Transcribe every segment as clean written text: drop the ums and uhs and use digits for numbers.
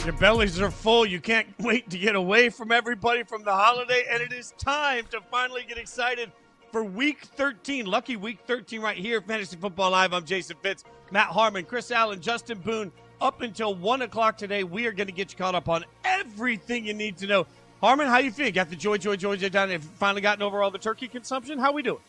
Your bellies are full. You can't wait to get away from everybody from the holiday, and it is time to finally get excited for Week 13. Lucky Week 13 right here, Fantasy Football Live. I'm Jason Fitz, Matt Harmon, Chris Allen, Justin Boone. Up until 1 o'clock today, we are going to get you caught up on everything you need to know. Harmon, how you feeling? Got the joy down and finally gotten over all the turkey consumption? How we doing?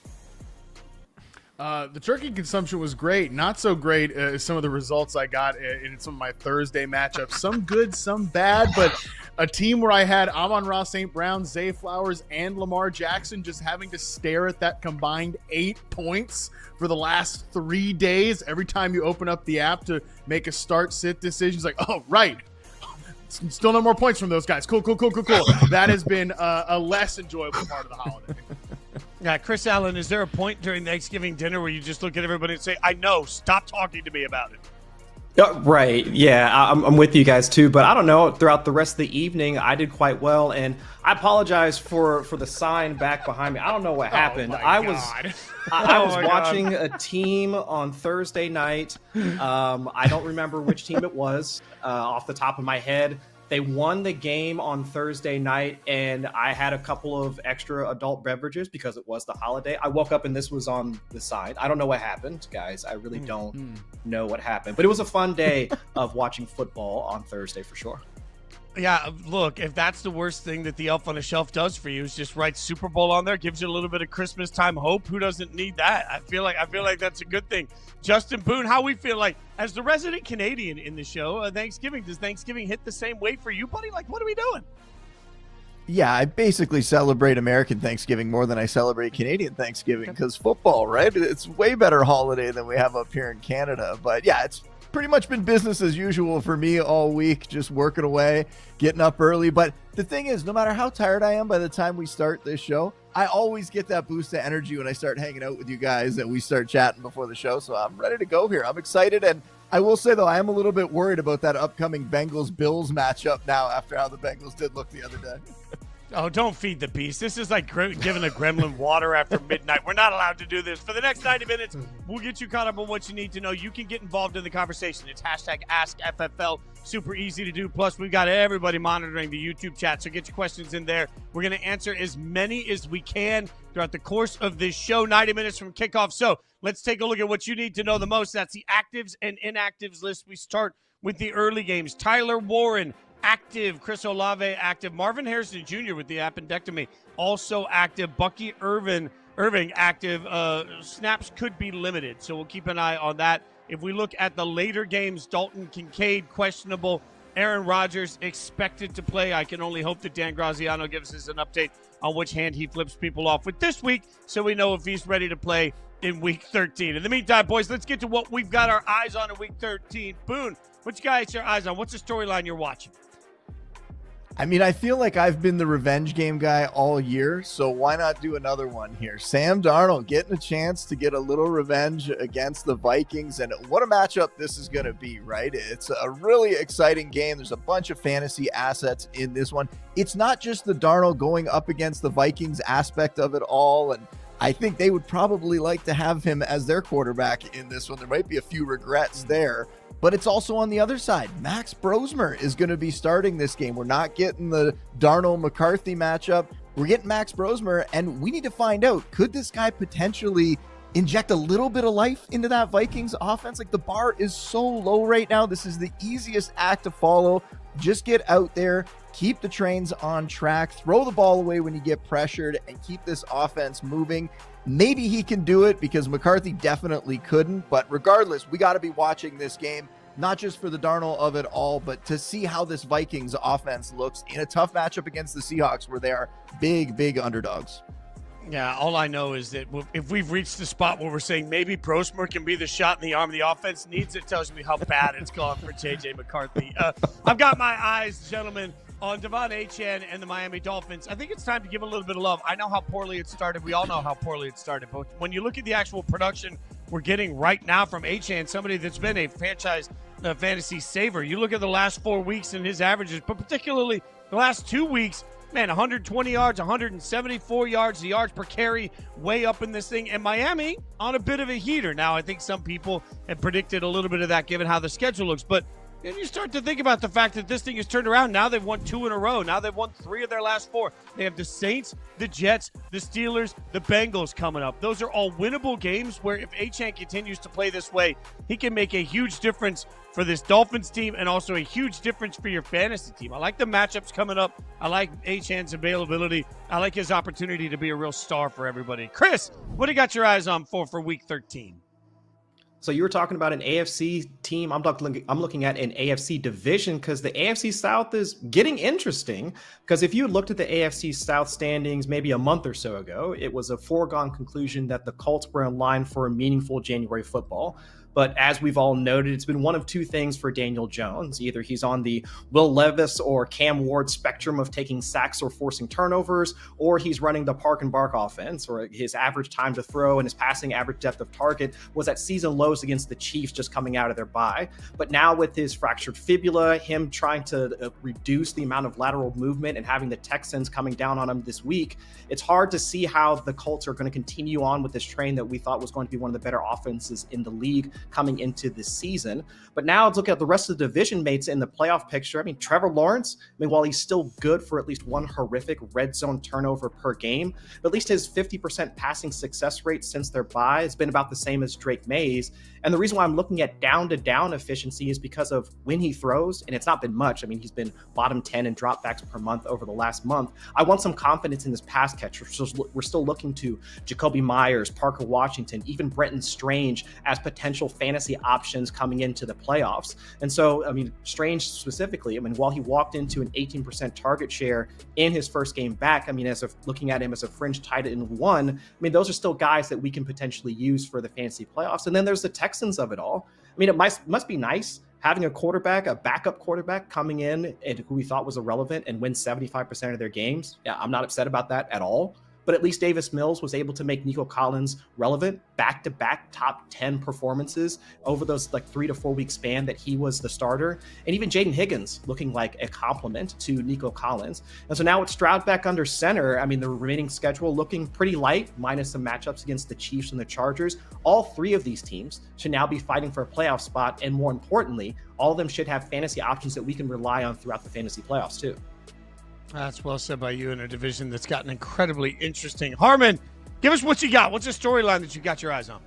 The turkey consumption was great. Not so great as some of the results I got in some of my Thursday matchups. Some good, some bad, but a team where I had Amon-Ra St. Brown, Zay Flowers, and Lamar Jackson just having to stare at that combined 8 points for the last 3 days. Every time you open up the app to make a start-sit decision, it's like, oh, right. Still no more points from those guys. Cool. That has been a less enjoyable part of the holiday. Yeah, Chris Allen, is there a point during Thanksgiving dinner where you just look at everybody and say, I know, stop talking to me about it? Right. Yeah, I'm with you guys too. But I don't know, throughout the rest of the evening, I did quite well. And I apologize for the sign back behind me. I don't know what happened. I was watching a team on Thursday night. I don't remember which team it was off the top of my head. They won the game on Thursday night, and I had a couple of extra adult beverages because it was the holiday. I woke up and this was on the side. I don't know what happened, guys. I really don't know what happened. But it was a fun day of watching football on Thursday for sure. Yeah, look, if that's the worst thing that the elf on the shelf does for you is just write Super Bowl on there, gives you a little bit of Christmas time hope. Who doesn't need that? I feel like that's a good thing. Justin Boone, how we feel like as the resident Canadian in the show, does Thanksgiving hit the same way for you, buddy? Like, what are we doing? Yeah, I basically celebrate American Thanksgiving more than I celebrate Canadian Thanksgiving because football, right? It's way better holiday than we have up here in Canada. But yeah, it's pretty much been business as usual for me all week, just working away, getting up early. But the thing is, no matter how tired I am by the time we start this show, I always get that boost of energy when I start hanging out with you guys and we start chatting before the show. So I'm ready to go here. I'm excited. And I will say, though, I am a little bit worried about that upcoming Bengals-Bills matchup now after how the Bengals did look the other day. Oh, don't feed the beast. This is like giving a gremlin water after midnight. We're not allowed to do this. For the next 90 minutes, we'll get you caught up on what you need to know. You can get involved in the conversation. It's hashtag AskFFL. Super easy to do. Plus, we've got everybody monitoring the YouTube chat, so get your questions in there. We're going to answer as many as we can throughout the course of this show, 90 minutes from kickoff. So let's take a look at what you need to know the most. That's the actives and inactives list. We start with the early games. Tyler Warren, active. Chris Olave, active. Marvin Harrison Jr. with the appendectomy, also active. Bucky Irving, active. Snaps could be limited, so we'll keep an eye on that. If we look at the later games, Dalton Kincaid, questionable. Aaron Rodgers, expected to play. I can only hope that Dan Graziano gives us an update on which hand he flips people off with this week so we know if he's ready to play in Week 13. In the meantime, boys, let's get to what we've got our eyes on in Week 13. Boone, what you got your eyes on? What's the storyline you're watching? I mean, I feel like I've been the revenge game guy all year, so why not do another one here? Sam Darnold getting a chance to get a little revenge against the Vikings, and what a matchup this is going to be, right? It's a really exciting game. There's a bunch of fantasy assets in this one. It's not just the Darnold going up against the Vikings aspect of it all, and I think they would probably like to have him as their quarterback in this one. There might be a few regrets there. But it's also on the other side. Max Brosmer is going to be starting this game. We're not getting the Darnold-McCarthy matchup. We're getting Max Brosmer, and we need to find out, could this guy potentially inject a little bit of life into that Vikings offense? Like, the bar is so low right now. This is the easiest act to follow. Just get out there, keep the trains on track, throw the ball away when you get pressured, and keep this offense moving. Maybe he can do it because McCarthy definitely couldn't. But regardless, we got to be watching this game, not just for the Darnold of it all, but to see how this Vikings offense looks in a tough matchup against the Seahawks where they are big underdogs. Yeah, all I know is that if we've reached the spot where we're saying maybe Brosmer can be the shot in the arm the offense needs, it tells me how bad it's gone for J.J. McCarthy. I've got my eyes, gentlemen, on De'Von Achane and the Miami Dolphins. I think it's time to give a little bit of love. I know how poorly it started. We all know how poorly it started. But when you look at the actual production we're getting right now from Achane, somebody that's been a franchise fantasy saver, you look at the last 4 weeks and his averages, but particularly the last 2 weeks, man, 120 yards, 174 yards, the yards per carry way up in this thing. And Miami on a bit of a heater. Now, I think some people have predicted a little bit of that given how the schedule looks. But And you start to think about the fact that this thing has turned around. Now they've won 2 in a row. Now they've won 3 of their last 4. They have the Saints, the Jets, the Steelers, the Bengals coming up. Those are all winnable games where if Achane continues to play this way, he can make a huge difference for this Dolphins team and also a huge difference for your fantasy team. I like the matchups coming up. I like Achane's availability. I like his opportunity to be a real star for everybody. Chris, what do you got your eyes on for week 13? So you were talking about an AFC team. I'm looking at an AFC division because the AFC South is getting interesting. Because if you looked at the AFC South standings maybe a month or so ago, it was a foregone conclusion that the Colts were in line for a meaningful January football. But as we've all noted, it's been one of 2 things for Daniel Jones. Either he's on the Will Levis or Cam Ward spectrum of taking sacks or forcing turnovers, or he's running the park and bark offense, or his average time to throw and his passing average depth of target was at season lows against the Chiefs just coming out of their bye. But now with his fractured fibula, him trying to reduce the amount of lateral movement and having the Texans coming down on him this week, it's hard to see how the Colts are going to continue on with this train that we thought was going to be one of the better offenses in the league coming into this season. But now let's look at the rest of the division mates in the playoff picture. I mean, Trevor Lawrence, while he's still good for at least one horrific red zone turnover per game, at least his 50% passing success rate since their bye has been about the same as Drake May's. And the reason why I'm looking at down-to-down efficiency is because of when he throws, and it's not been much. I mean, he's been bottom 10 in dropbacks per month over the last month. I want some confidence in this pass catcher. So we're still looking to Jacoby Myers, Parker Washington, even Brenton Strange as potential fantasy options coming into the playoffs. And so, I mean, Strange specifically, I mean, while he walked into an 18% target share in his first game back, I mean, as of looking at him as a fringe tight end 1, I mean, those are still guys that we can potentially use for the fantasy playoffs. And then there's the Texans of it all. I mean, it must be nice having a backup quarterback coming in and who we thought was irrelevant and win 75% of their games. Yeah, I'm not upset about that at all. But at least Davis Mills was able to make Nico Collins relevant, back-to-back top 10 performances over those 3 to 4 week span that he was the starter. And even Jaden Higgins looking like a compliment to Nico Collins. And so now with Stroud back under center, I mean, the remaining schedule looking pretty light, minus some matchups against the Chiefs and the Chargers. All 3 of these teams should now be fighting for a playoff spot. And more importantly, all of them should have fantasy options that we can rely on throughout the fantasy playoffs too. That's well said by you in a division that's gotten incredibly interesting. Harmon, give us what you got. What's the storyline that you got your eyes on?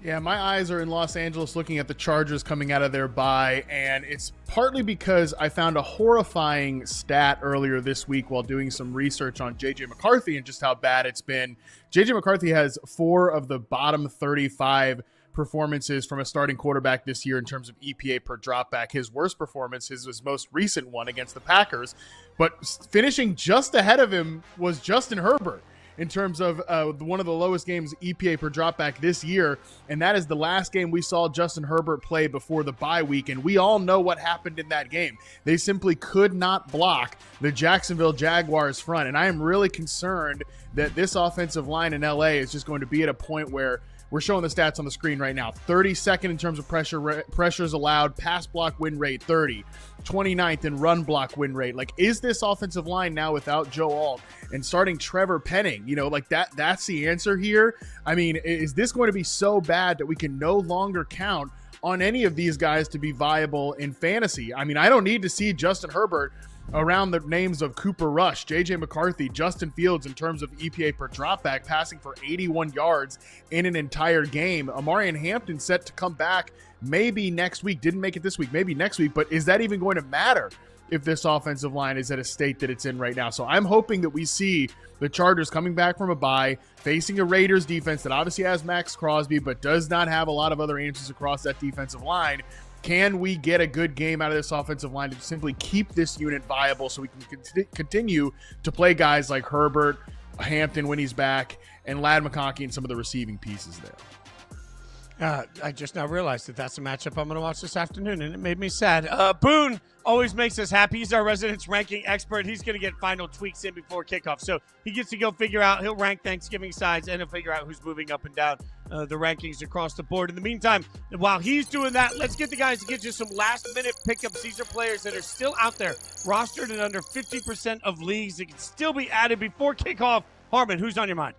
Yeah, my eyes are in Los Angeles looking at the Chargers coming out of their bye, and it's partly because I found a horrifying stat earlier this week while doing some research on J.J. McCarthy and just how bad it's been. J.J. McCarthy has 4 of the bottom 35 performances from a starting quarterback this year in terms of EPA per dropback. His worst performance is his most recent one against the Packers, but finishing just ahead of him was Justin Herbert in terms of one of the lowest games EPA per dropback this year, and that is the last game we saw Justin Herbert play before the bye week, and we all know what happened in that game. They simply could not block the Jacksonville Jaguars front, and I am really concerned that this offensive line in LA is just going to be at a point where we're showing the stats on the screen right now. 32nd in terms of pressures allowed, pass block win rate 30, 29th in run block win rate. Like, is this offensive line now without Joe Alt and starting Trevor Penning? You know, like that's the answer here. I mean, is this going to be so bad that we can no longer count on any of these guys to be viable in fantasy? I mean, I don't need to see Justin Herbert around the names of Cooper Rush, J.J. McCarthy, Justin Fields in terms of EPA per dropback, passing for 81 yards in an entire game. Amarian Hampton set to come back maybe next week. Didn't make it this week, maybe next week. But is that even going to matter if this offensive line is at a state that it's in right now? So I'm hoping that we see the Chargers coming back from a bye, facing a Raiders defense that obviously has Max Crosby, but does not have a lot of other answers across that defensive line. Can we get a good game out of this offensive line to simply keep this unit viable so we can continue to play guys like Herbert, Hampton when he's back, and Ladd McConkey and some of the receiving pieces there? I just now realized that that's a matchup I'm going to watch this afternoon, and it made me sad. Boone always makes us happy. He's our residence ranking expert. He's going to get final tweaks in before kickoff. So he gets to go figure out, he'll rank Thanksgiving sides, and he'll figure out who's moving up and down the rankings across the board. In the meantime, while he's doing that, let's get the guys to get you some last-minute pickups. These are players that are still out there, rostered in under 50% of leagues. That can still be added before kickoff. Harmon, who's on your mind?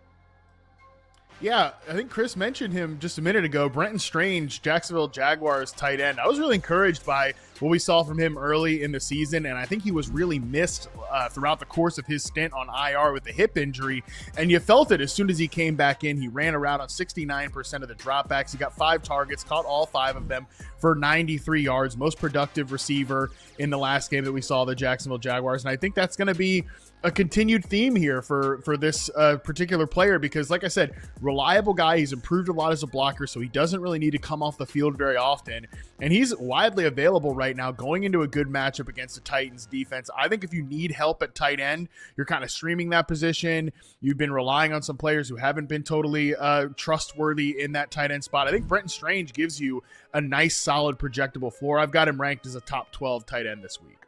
Yeah, I think Chris mentioned him just a minute ago. Brenton Strange, Jacksonville Jaguars tight end. I was really encouraged by what we saw from him early in the season, and I think he was really missed throughout the course of his stint on IR with the hip injury, and you felt it as soon as he came back in. He ran around on 69% of the dropbacks. He got 5 targets, caught all 5 of them for 93 yards, most productive receiver in the last game that we saw the Jacksonville Jaguars, and I think that's going to be a continued theme here for this particular player because, like I said, reliable guy. He's improved a lot as a blocker, so he doesn't really need to come off the field very often. And he's widely available right now going into a good matchup against the Titans defense. I think if you need help at tight end, you're kind of streaming that position. You've been relying on some players who haven't been totally trustworthy in that tight end spot. I think Brenton Strange gives you a nice, solid, projectable floor. I've got him ranked as a top 12 tight end this week.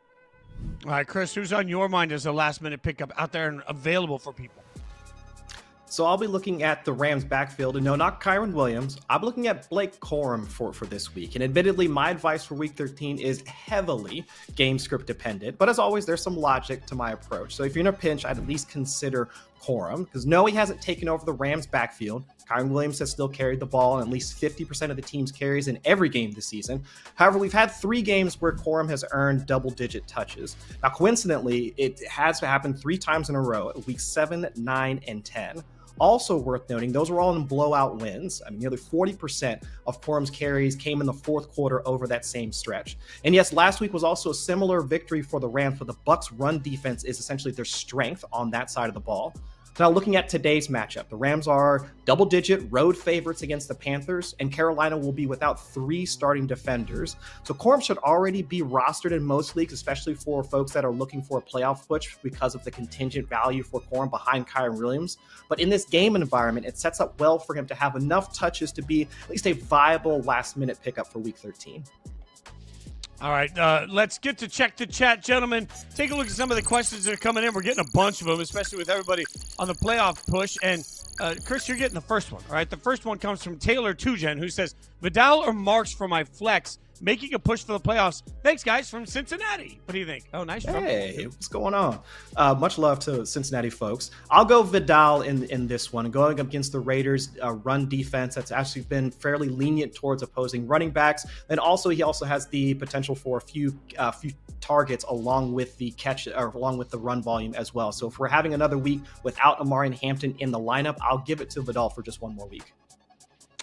All right, Chris, who's on your mind as a last-minute pickup out there and available for people? So I'll be looking at the Rams backfield, and no, not Kyron Williams. I'm looking at Blake Corum for this week. And admittedly, my advice for week 13 is heavily game script dependent. But as always, there's some logic to my approach. So if you're in a pinch, I'd at least consider Corum, because no, he hasn't taken over the Rams backfield. Kyron Williams has still carried the ball in at least 50% of the team's carries in every game this season. However, we've had 3 games where Corum has earned double-digit touches. Now, coincidentally, it has happened 3 times in a row, week 7, 9, and 10. Also worth noting, those were all in blowout wins. I mean, nearly 40% of Corum's carries came in the fourth quarter over that same stretch. And yes, last week was also a similar victory for the Rams, but the Bucs' run defense is essentially their strength on that side of the ball. Now, looking at today's matchup, the Rams are double-digit road favorites against the Panthers, and Carolina will be without 3 starting defenders. So Corum should already be rostered in most leagues, especially for folks that are looking for a playoff push because of the contingent value for Corum behind Kyron Williams. But in this game environment, it sets up well for him to have enough touches to be at least a viable last-minute pickup for Week 13. All right, let's get to check the chat, gentlemen. Take a look at some of the questions that are coming in. We're getting a bunch of them, especially with everybody on the playoff push. And, Chris, you're getting the first one, all right? The first one comes from Taylor Tugen, who says, Vidal or Marks for my flex, making a push for the playoffs. Thanks, guys, from Cincinnati. What do you think? Oh, nice. Hey, what's going on? Much love to Cincinnati folks. I'll go Vidal in this one. Going up against the Raiders' run defense that's actually been fairly lenient towards opposing running backs. And also, he also has the potential for a few targets along with the along with the run volume as well. So if we're having another week without Amari and Hampton in the lineup, I'll give it to Vidal for just one more week.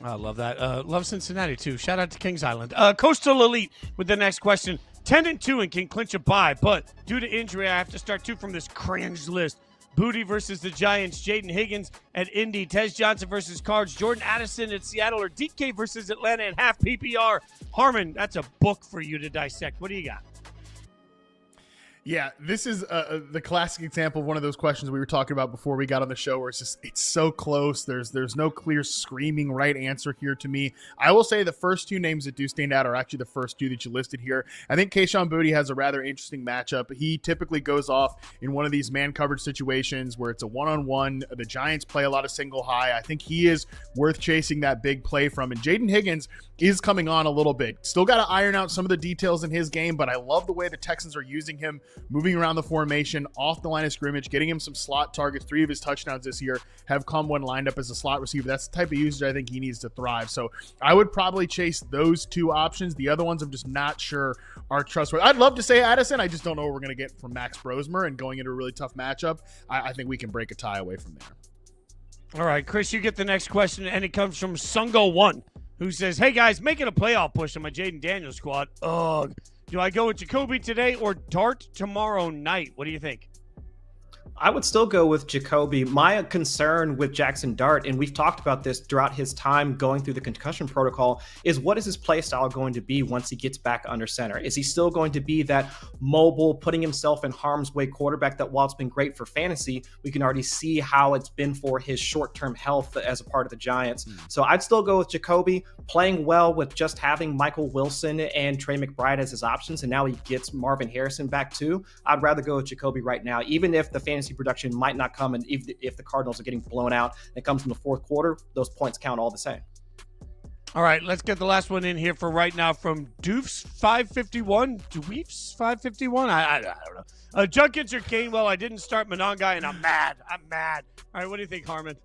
I love that. Love Cincinnati, too. Shout out to Kings Island. Coastal Elite with the next question. 10-2 and can clinch a bye, but due to injury, I have to start 2 from this cringe list. Booty versus the Giants, Jaden Higgins at Indy, Tez Johnson versus Cards, Jordan Addison at Seattle, or DK versus Atlanta at half PPR. Harmon, that's a book for you to dissect. What do you got? Yeah, this is the classic example of one of those questions we were talking about before we got on the show where it's so close. There's no clear screaming right answer here to me. I will say the first 2 names that do stand out are actually the first 2 that you listed here. I think Kayshon Boutte has a rather interesting matchup. He typically goes off in one of these man coverage situations where it's a one-on-one. The Giants play a lot of single high. I think he is worth chasing that big play from. And Jaden Higgins is coming on a little bit. Still got to iron out some of the details in his game, but I love the way the Texans are using him, moving around the formation, off the line of scrimmage, getting him some slot targets. 3 of his touchdowns this year have come when lined up as a slot receiver. That's the type of usage I think he needs to thrive. So I would probably chase those 2 options. The other ones I'm just not sure are trustworthy. I'd love to say Addison. I just don't know what we're going to get from Max Brosmer, and going into a really tough matchup, I think we can break a tie away from there. All right, Chris, you get the next question, and it comes from Sungo1, who says, hey, guys, making a playoff push on my Jaden Daniels squad. Ugh. Do I go with Jacoby today or Dart tomorrow night? What do you think? I would still go with Jacoby. My concern with Jackson Dart, and we've talked about this throughout his time going through the concussion protocol, is what is his play style going to be once he gets back under center? Is he still going to be that mobile, putting himself in harm's way quarterback that, while it's been great for fantasy, we can already see how it's been for his short-term health as a part of the Giants. So I'd still go with Jacoby, playing well with just having Michael Wilson and Trey McBride as his options, and now he gets Marvin Harrison back too. I'd rather go with Jacoby right now, even if the fantasy production might not come, and if the Cardinals are getting blown out and it comes in the fourth quarter, those points count all the same. All right, let's get the last one in here for right now from Doofs551. Doofs551? I don't know. Junkins or Gainwell, I didn't start Monongai, and I'm mad. All right, what do you think, Harmon?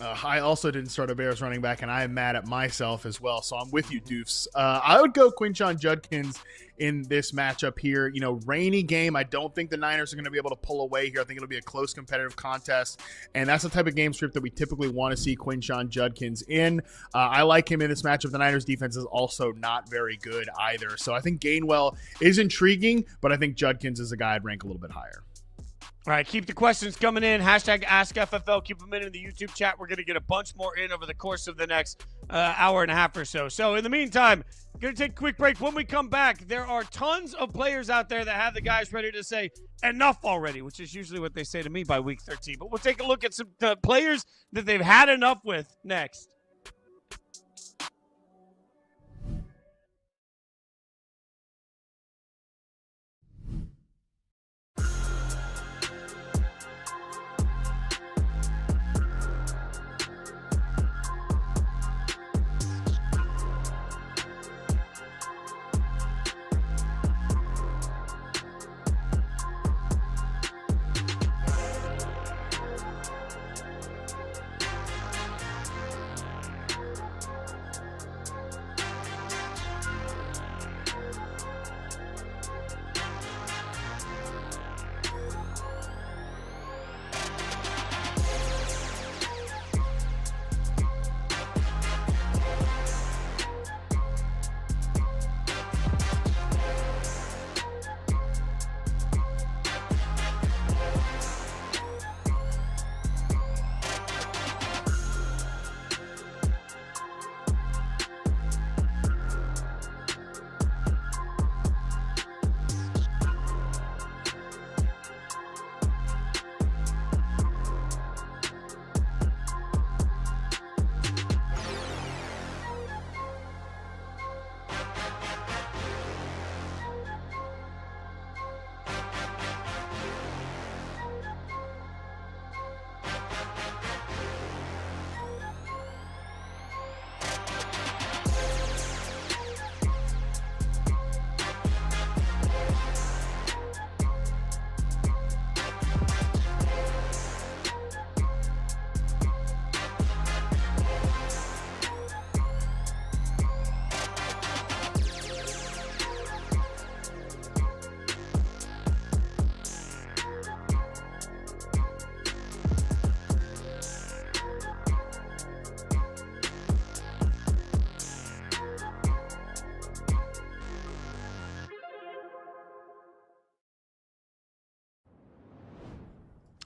I also didn't start a Bears running back, and I am mad at myself as well. So I'm with you, Doofs. I would go Quinshon Judkins in this matchup here. Rainy game. I don't think the Niners are going to be able to pull away here. I think it'll be a close competitive contest, and that's the type of game script that we typically want to see Quinshon Judkins in. I like him in this matchup. The Niners defense is also not very good either. So I think Gainwell is intriguing, but I think Judkins is a guy I'd rank a little bit higher. All right, keep the questions coming in. Hashtag AskFFL. Keep them in the YouTube chat. We're going to get a bunch more in over the course of the next hour and a half or so. So in the meantime, going to take a quick break. When we come back, there are tons of players out there that have the guys ready to say enough already, which is usually what they say to me by week 13. But we'll take a look at some players that they've had enough with next.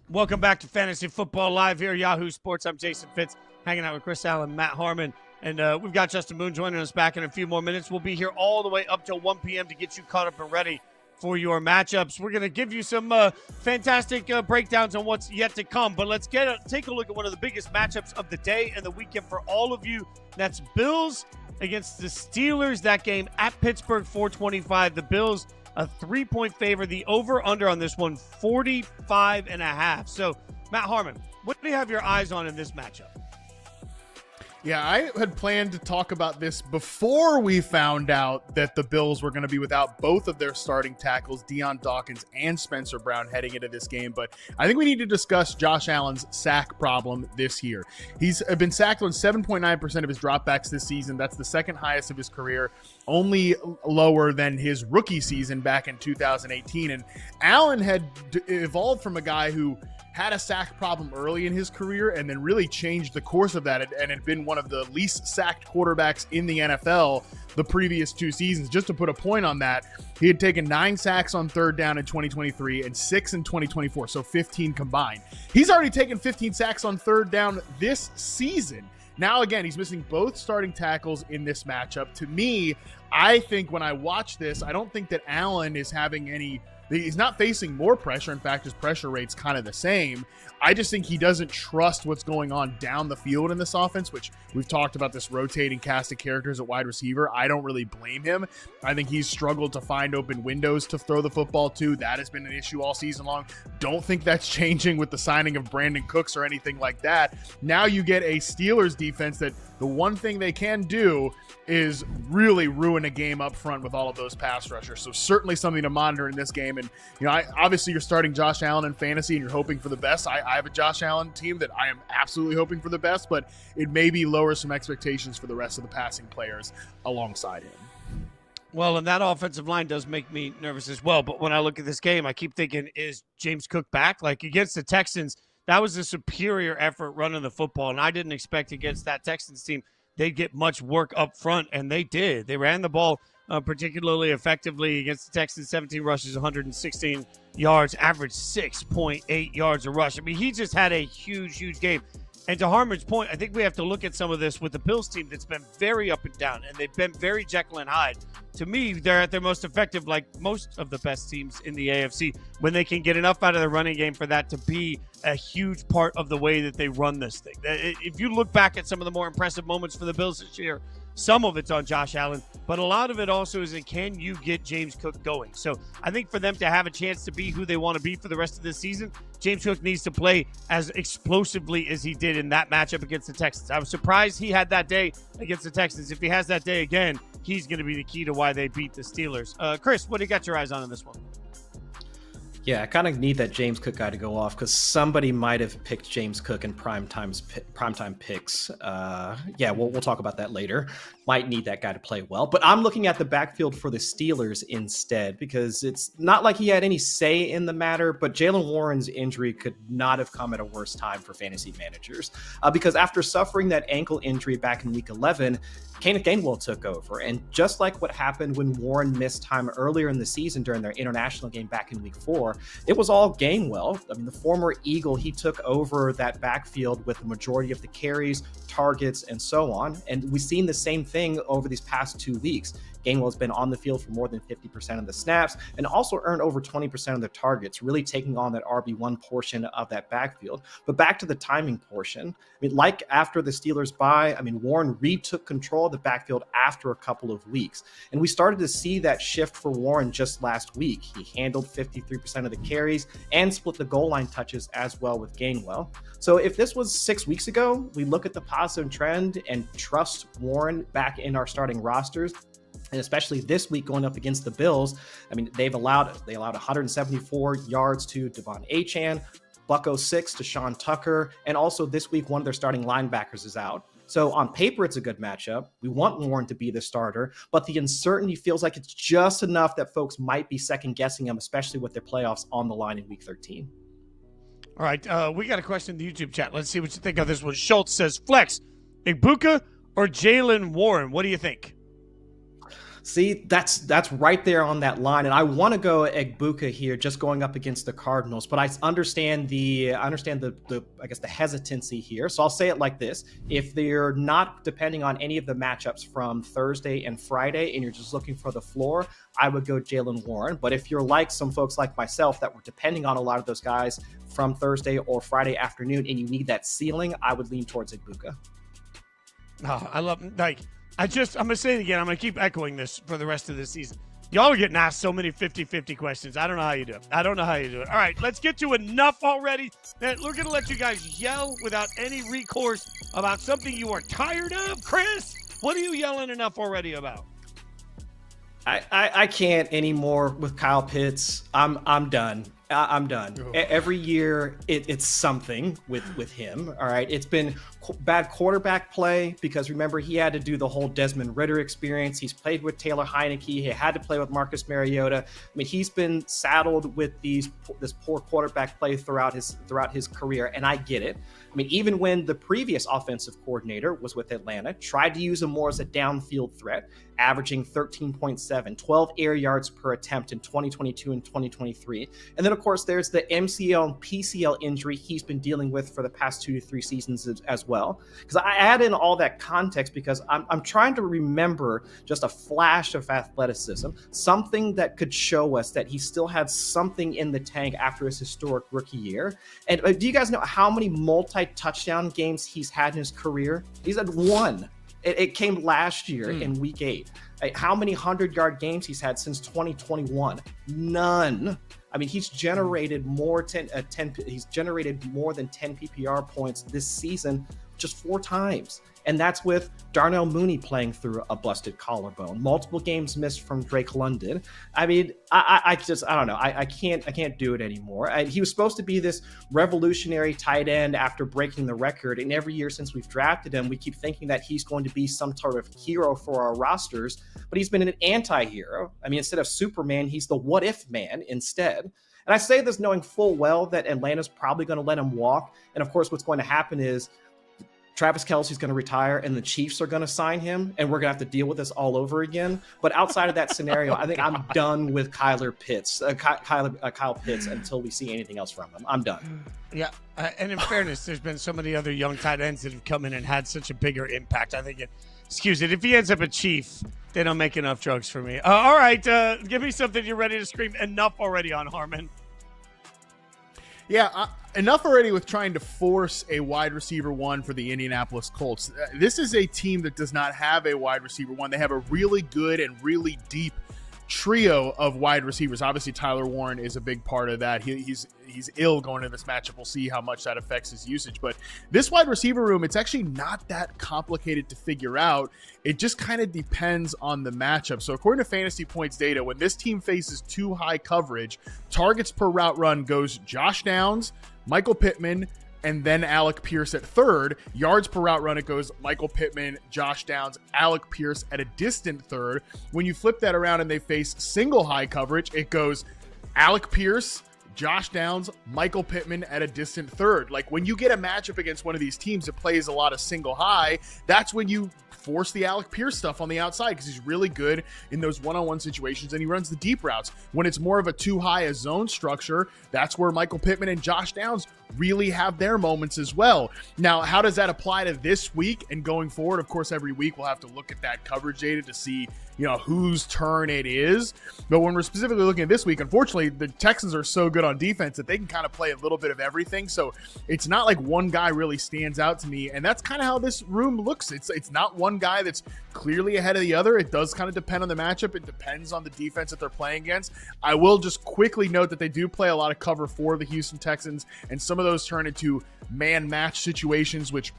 Welcome back to Fantasy Football Live here, Yahoo Sports. I'm Jason Fitz, hanging out with Chris Allen, Matt Harmon, and we've got Justin Boone joining us back in a few more minutes. We'll be here all the way up till 1 p.m. to get you caught up and ready for your matchups. We're going to give you some fantastic breakdowns on what's yet to come, but let's take a look at one of the biggest matchups of the day and the weekend for all of you. That's Bills against the Steelers. That game at Pittsburgh, 425. The Bills, a 3-point favor. The over-under on this one, 45.5. So, Matt Harmon, what do you have your eyes on in this matchup? Yeah, I had planned to talk about this before we found out that the Bills were going to be without both of their starting tackles, Deion Dawkins and Spencer Brown, heading into this game. But I think we need to discuss Josh Allen's sack problem this year. He's been sacked on 7.9% of his dropbacks this season. That's the second highest of his career, only lower than his rookie season back in 2018. And Allen had evolved from a guy who had a sack problem early in his career and then really changed the course of that and had been one of the least sacked quarterbacks in the NFL the previous 2 seasons. Just to put a point on that, he had taken 9 sacks on third down in 2023 and 6 in 2024, so 15 combined. He's already taken 15 sacks on third down this season. Now, again, he's missing both starting tackles in this matchup. To me, I think when I watch this, I don't think that Allen is having any... He's not facing more pressure. In fact, his pressure rate's kind of the same. I just think he doesn't trust what's going on down the field in this offense, which we've talked about, this rotating cast of characters at wide receiver. I don't really blame him. I think he's struggled to find open windows to throw the football to. That has been an issue all season long. Don't think that's changing with the signing of Brandon Cooks or anything like that. Now you get a Steelers defense that the one thing they can do is really ruin a game up front with all of those pass rushers. So certainly something to monitor in this game. time. And, obviously you're starting Josh Allen in fantasy and you're hoping for the best. I have a Josh Allen team that I am absolutely hoping for the best, but it maybe lowers some expectations for the rest of the passing players alongside him. Well, and that offensive line does make me nervous as well. But when I look at this game, I keep thinking, is James Cook back? Like against the Texans, that was a superior effort running the football. And I didn't expect against that Texans team they'd get much work up front, and they did. They ran the ball particularly effectively against the Texans. 17 rushes, 116 yards, averaged 6.8 yards a rush. I mean, he just had a huge game. And to Harmon's point, I think we have to look at some of this with the Bills team that's been very up and down, and they've been very Jekyll and Hyde. To me, they're at their most effective, like most of the best teams in the AFC, when they can get enough out of the running game for that to be a huge part of the way that they run this thing. If you look back at some of the more impressive moments for the Bills this year, some of it's on Josh Allen, but a lot of it also is in can you get James Cook going? So I think for them to have a chance to be who they want to be for the rest of this season, James Cook needs to play as explosively as he did in that matchup against the Texans. I was surprised he had that day against the Texans. If he has that day again, he's going to be the key to why they beat the Steelers. Chris, what do you got your eyes on in this one? Yeah, I kind of need that James Cook guy to go off because somebody might have picked James Cook in primetime picks. We'll talk about that later. Might need that guy to play well. But I'm looking at the backfield for the Steelers instead because it's not like he had any say in the matter, but Jaylen Warren's injury could not have come at a worse time for fantasy managers because after suffering that ankle injury back in Week 11, Kenneth Gainwell took over. And just like what happened when Warren missed time earlier in the season during their international game back in Week 4, it was all Gainwell. I mean, the former Eagle, he took over that backfield with the majority of the carries, targets, and so on. And we've seen the same thing over these past 2 weeks. Gainwell has been on the field for more than 50% of the snaps and also earned over 20% of the targets, really taking on that RB1 portion of that backfield. But back to the timing portion, I mean, like after the Steelers bye, I mean, Warren retook control of the backfield after a couple of weeks. And we started to see that shift for Warren just last week. He handled 53% of the carries and split the goal line touches as well with Gainwell. So if this was 6 weeks ago, we look at the positive trend and trust Warren back in our starting rosters. And especially this week going up against the Bills, I mean, they allowed 174 yards to De'Von Achane, $106 to Sean Tucker, and also this week one of their starting linebackers is out. So on paper, it's a good matchup. We want Warren to be the starter, but the uncertainty feels like it's just enough that folks might be second guessing him, especially with their playoffs on the line in Week 13. All right, we got a question in the YouTube chat. Let's see what you think of this one. Schultz says, Flex, Ibuka or Jaylen Warren? What do you think? See, that's right there on that line, and I want to go Egbuka here, just going up against the Cardinals. But I understand the hesitancy here. So I'll say it like this: if they're not depending on any of the matchups from Thursday and Friday, and you're just looking for the floor, I would go Jaylen Warren. But if you're like some folks like myself that were depending on a lot of those guys from Thursday or Friday afternoon, and you need that ceiling, I would lean towards Egbuka. Oh, I love I'm going to say it again. I'm going to keep echoing this for the rest of the season. Y'all are getting asked so many 50-50 questions. I don't know how you do it. All right, let's get to enough already. We're going to let you guys yell without any recourse about something you are tired of. Chris, what are you yelling enough already about? I can't anymore with Kyle Pitts. I'm done. I'm done. Oh. Every year it's something with him. All right. It's been bad quarterback play because remember he had to do the whole Desmond Ridder experience. He's played with Taylor Heineke. He had to play with Marcus Mariota. I mean, he's been saddled with this poor quarterback play throughout his career. And I get it. I mean, even when the previous offensive coordinator was with Atlanta, tried to use him more as a downfield threat, averaging 13.7, 12 air yards per attempt in 2022 and 2023. And then, of course, there's the MCL and PCL injury he's been dealing with for the past 2 to 3 seasons as well. Because I add in all that context because I'm trying to remember just a flash of athleticism, something that could show us that he still had something in the tank after his historic rookie year. And do you guys know how many multi-touchdown games he's had in his career? He's had one. It came last year in Week 8. How many 100-yard games he's had since 2021? None. I mean, he's generated more than 10 PPR points this season just 4 times. And that's with Darnell Mooney playing through a busted collarbone, multiple games missed from Drake London. I mean, I don't know. I can't do it anymore. He was supposed to be this revolutionary tight end after breaking the record. And every year since we've drafted him, we keep thinking that he's going to be some sort of hero for our rosters, but he's been an anti-hero. I mean, instead of Superman, he's the what if man instead. And I say this knowing full well that Atlanta's probably going to let him walk. And of course, what's going to happen is Travis Kelce's going to retire and the Chiefs are going to sign him, and we're going to have to deal with this all over again. But outside of that scenario, I think I'm done with Kyle Pitts until we see anything else from him. I'm done. Yeah, and in fairness, there's been so many other young tight ends that have come in and had such a bigger impact. I think excuse it, if he ends up a Chief, they don't make enough drugs for me. All right, give me something you're ready to scream enough already on, Harmon. Yeah, enough already with trying to force a wide receiver one for the Indianapolis Colts. This is a team that does not have a wide receiver one. They have a really good and really deep trio of wide receivers. Obviously, Tyler Warren is a big part of that. He's ill going into this matchup. We'll see how much that affects his usage. But this wide receiver room, it's actually not that complicated to figure out. It just kind of depends on the matchup. So according to Fantasy Points data, when this team faces too high coverage, targets per route run goes Josh Downs, Michael Pittman, and then Alec Pierce at third. Yards per route run, it goes Michael Pittman, Josh Downs, Alec Pierce at a distant third. When you flip that around and they face single high coverage, it goes Alec Pierce, Josh Downs, Michael Pittman at a distant third. Like when you get a matchup against one of these teams that plays a lot of single high, that's when you force the Alec Pierce stuff on the outside because he's really good in those one-on-one situations and he runs the deep routes. When it's more of a too high a zone structure, that's where Michael Pittman and Josh Downs really have their moments as well. Now, how does that apply to this week and going forward? Of course, every week we'll have to look at that coverage data to see, whose turn it is. But when we're specifically looking at this week, unfortunately, the Texans are so good on defense that they can kind of play a little bit of everything. So it's not like one guy really stands out to me. And that's kind of how this room looks. It's not one guy that's clearly ahead of the other. It does kind of depend on the matchup. It depends on the defense that they're playing against. I will just quickly note that they do play a lot of cover for the Houston Texans, and some of those turn into man match situations, which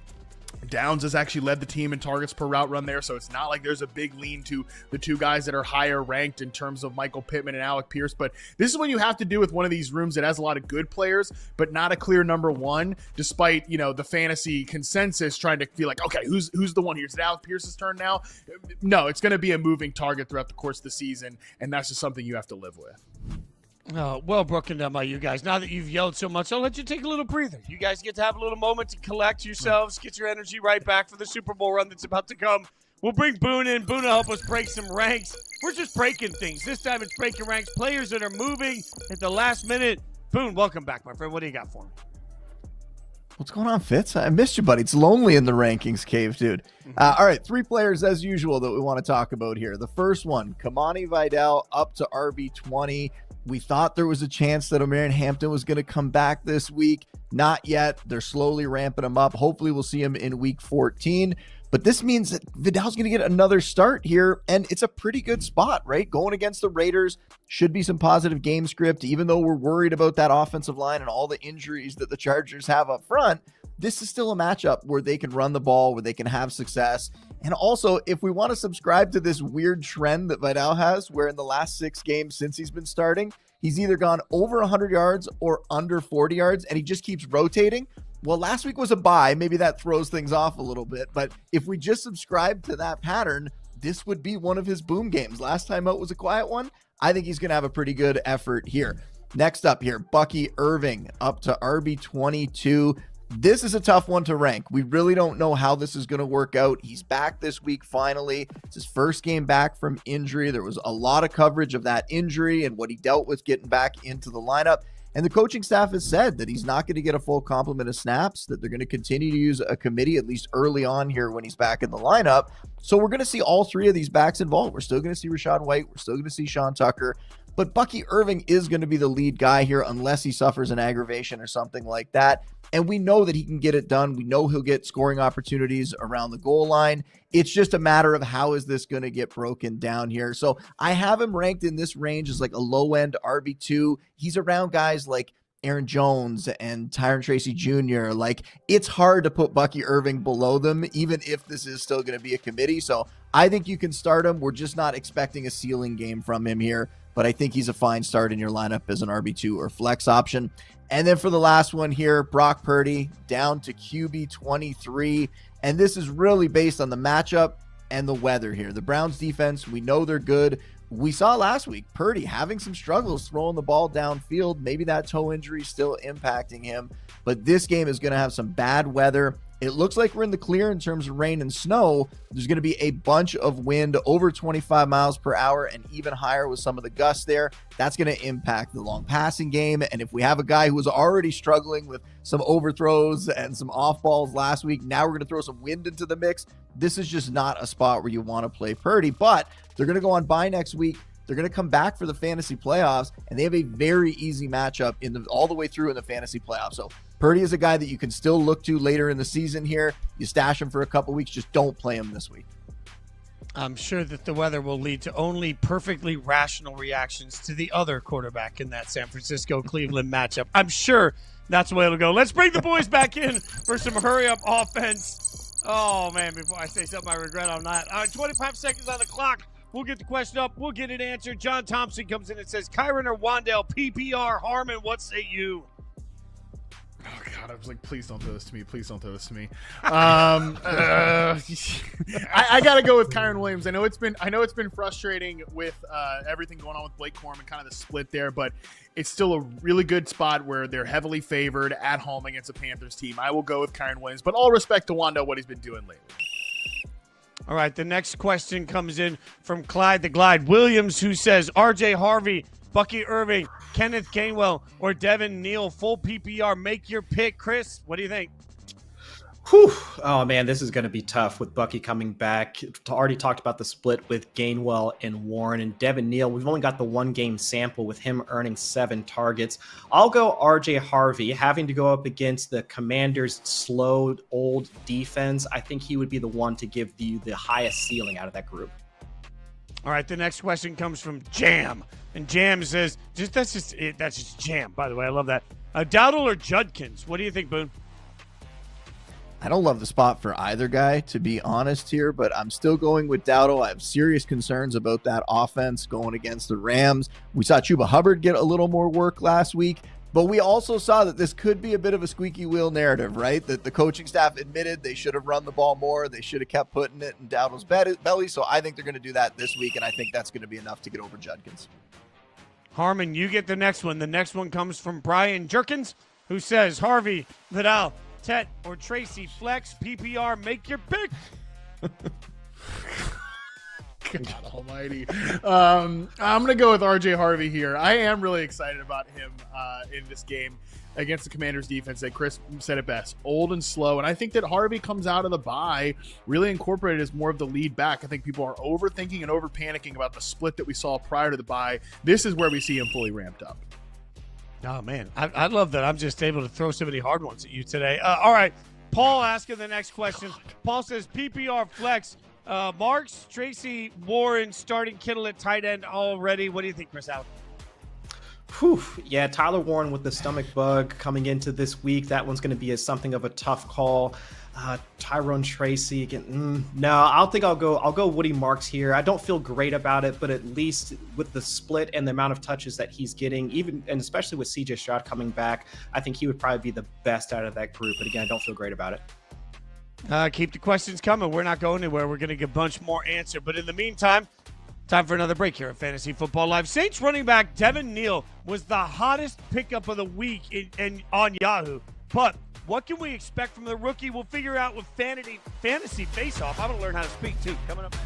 Downs has actually led the team in targets per route run there, so it's not like there's a big lean to the two guys that are higher ranked in terms of Michael Pittman and Alec Pierce. But this is what you have to do with one of these rooms that has a lot of good players, but not a clear number one, despite, the fantasy consensus trying to feel like, okay, who's the one here? Is it Alec Pierce's turn now? No, it's going to be a moving target throughout the course of the season, and that's just something you have to live with. Oh, well broken down by you guys. Now that you've yelled so much, I'll let you take a little breather. You guys get to have a little moment to collect yourselves, get your energy right back for the Super Bowl run that's about to come. We'll bring Boone in. Boone will help us break some ranks. We're just breaking things. This time it's breaking ranks. Players that are moving at the last minute. Boone, welcome back, my friend. What do you got for me? What's going on, Fitz? I missed you, buddy. It's lonely in the rankings cave, dude. All right, three players as usual that we want to talk about here. The first one, Kamani Vidal up to RB20. We thought there was a chance that Omarion Hampton was going to come back this week. Not yet. They're slowly ramping him up. Hopefully we'll see him in week 14. But this means that Vidal's going to get another start here, and it's a pretty good spot, right? Going against the Raiders should be some positive game script, even though we're worried about that offensive line and all the injuries that the Chargers have up front. This is still a matchup where they can run the ball, where they can have success. And also, if we want to subscribe to this weird trend that Vidal has, where in the last 6 games since he's been starting, he's either gone over 100 yards or under 40 yards, and he just keeps rotating. Well, last week was a bye. Maybe that throws things off a little bit. But if we just subscribe to that pattern, this would be one of his boom games. Last time out was a quiet one. I think he's going to have a pretty good effort here. Next up here, Bucky Irving up to RB22. This is a tough one to rank. We really don't know how this is going to work out. He's back this week finally. It's his first game back from injury. There was a lot of coverage of that injury and what he dealt with getting back into the lineup. And the coaching staff has said that he's not going to get a full complement of snaps, that they're going to continue to use a committee at least early on here when he's back in the lineup. So we're going to see all three of these backs involved. We're still going to see Rachaad White. We're still going to see Sean Tucker. But Bucky Irving is going to be the lead guy here unless he suffers an aggravation or something like that. And we know that he can get it done. We know he'll get scoring opportunities around the goal line. It's just a matter of how is this going to get broken down here. So I have him ranked in this range as like a low-end RB2. He's around guys like Aaron Jones and Tyron Tracy Jr., like it's hard to put Bucky Irving below them, even if this is still going to be a committee. So I think you can start him. We're just not expecting a ceiling game from him here, but I think he's a fine start in your lineup as an RB2 or flex option. And then for the last one here, Brock Purdy down to QB 23. And this is really based on the matchup and the weather here. The Browns defense, we know they're good. We saw last week Purdy having some struggles throwing the ball downfield. Maybe that toe injury is still impacting him, but this game is going to have some bad weather. It looks like we're in the clear in terms of rain and snow. There's going to be a bunch of wind over 25 miles per hour and even higher with some of the gusts there. That's going to impact the long passing game. And if we have a guy who was already struggling with some overthrows and some off balls last week, now we're going to throw some wind into the mix. This is just not a spot where you want to play Purdy, but they're going to go on bye next week. They're going to come back for the fantasy playoffs, and they have a very easy matchup all the way through in the fantasy playoffs. So Purdy is a guy that you can still look to later in the season here. You stash him for a couple weeks. Just don't play him this week. I'm sure that the weather will lead to only perfectly rational reactions to the other quarterback in that San Francisco-Cleveland matchup. I'm sure that's the way it'll go. Let's bring the boys back in for some hurry-up offense. Oh, man, before I say something I regret on that. 25 seconds on the clock. We'll get the question up. We'll get it answered. John Thompson comes in and says, Kyron or Wandale, PPR, Harmon, what say you? Oh, God, I was like, please don't throw this to me. Please don't throw this to me. I got to go with Kyron Williams. I know it's been frustrating with everything going on with Blake Corum and kind of the split there, but it's still a really good spot where they're heavily favored at home against a Panthers team. I will go with Kyron Williams, but all respect to Wandale, what he's been doing lately. All right, the next question comes in from Clyde the Glide Williams, who says, RJ Harvey, Bucky Irving, Kenneth Gainwell, or Devin Neal, full PPR. Make your pick. Chris, what do you think? Whew. Oh, man, this is going to be tough with Bucky coming back. Already talked about the split with Gainwell and Warren and Devin Neal. We've only got the one-game sample with him earning 7 targets. I'll go RJ Harvey, having to go up against the Commanders' slow, old defense. I think he would be the one to give you the highest ceiling out of that group. All right, the next question comes from Jam. And Jam says, that's just Jam, by the way. I love that. Dowdle or Judkins? What do you think, Boone? I don't love the spot for either guy, to be honest here, but I'm still going with Dowdle. I have serious concerns about that offense going against the Rams. We saw Chuba Hubbard get a little more work last week, but we also saw that this could be a bit of a squeaky wheel narrative, right? That the coaching staff admitted they should have run the ball more. They should have kept putting it in Dowdle's belly. So I think they're going to do that this week, and I think that's going to be enough to get over Judkins. Harmon, you get the next one. The next one comes from Brian Jerkins, who says, Harvey, Vidal, Tet, or Tracy, flex, PPR, make your pick. God almighty. I'm going to go with RJ Harvey here. I am really excited about him in this game against the Commanders defense. That Chris said it best, old and slow. And I think that Harvey comes out of the bye really incorporated as more of the lead back. I think people are overthinking and over panicking about the split that we saw prior to the bye. This is where we see him fully ramped up. Oh, man. I love that I'm just able to throw so many hard ones at you today. All right. Paul asking the next question. Paul says, PPR flex. Marks, Tracy, Warren, starting Kittle at tight end already. What do you think, Chris Allen? Whew. Yeah, Tyler Warren with the stomach bug coming into this week. That one's going to be something of a tough call. Tyrone Tracy again. No, I'll go Woody Marks here. I don't feel great about it, but at least with the split and the amount of touches that he's getting, even and especially with CJ Stroud coming back, I think he would probably be the best out of that group. But again, I don't feel great about it. Keep the questions coming. We're not going anywhere. We're going to get a bunch more answer. But in the meantime, time for another break here at Fantasy Football Live. Saints running back Devin Neal was the hottest pickup of the week on Yahoo. But what can we expect from the rookie? We'll figure out with Fantasy Face-Off. I'm going to learn how to speak, too. Coming up next.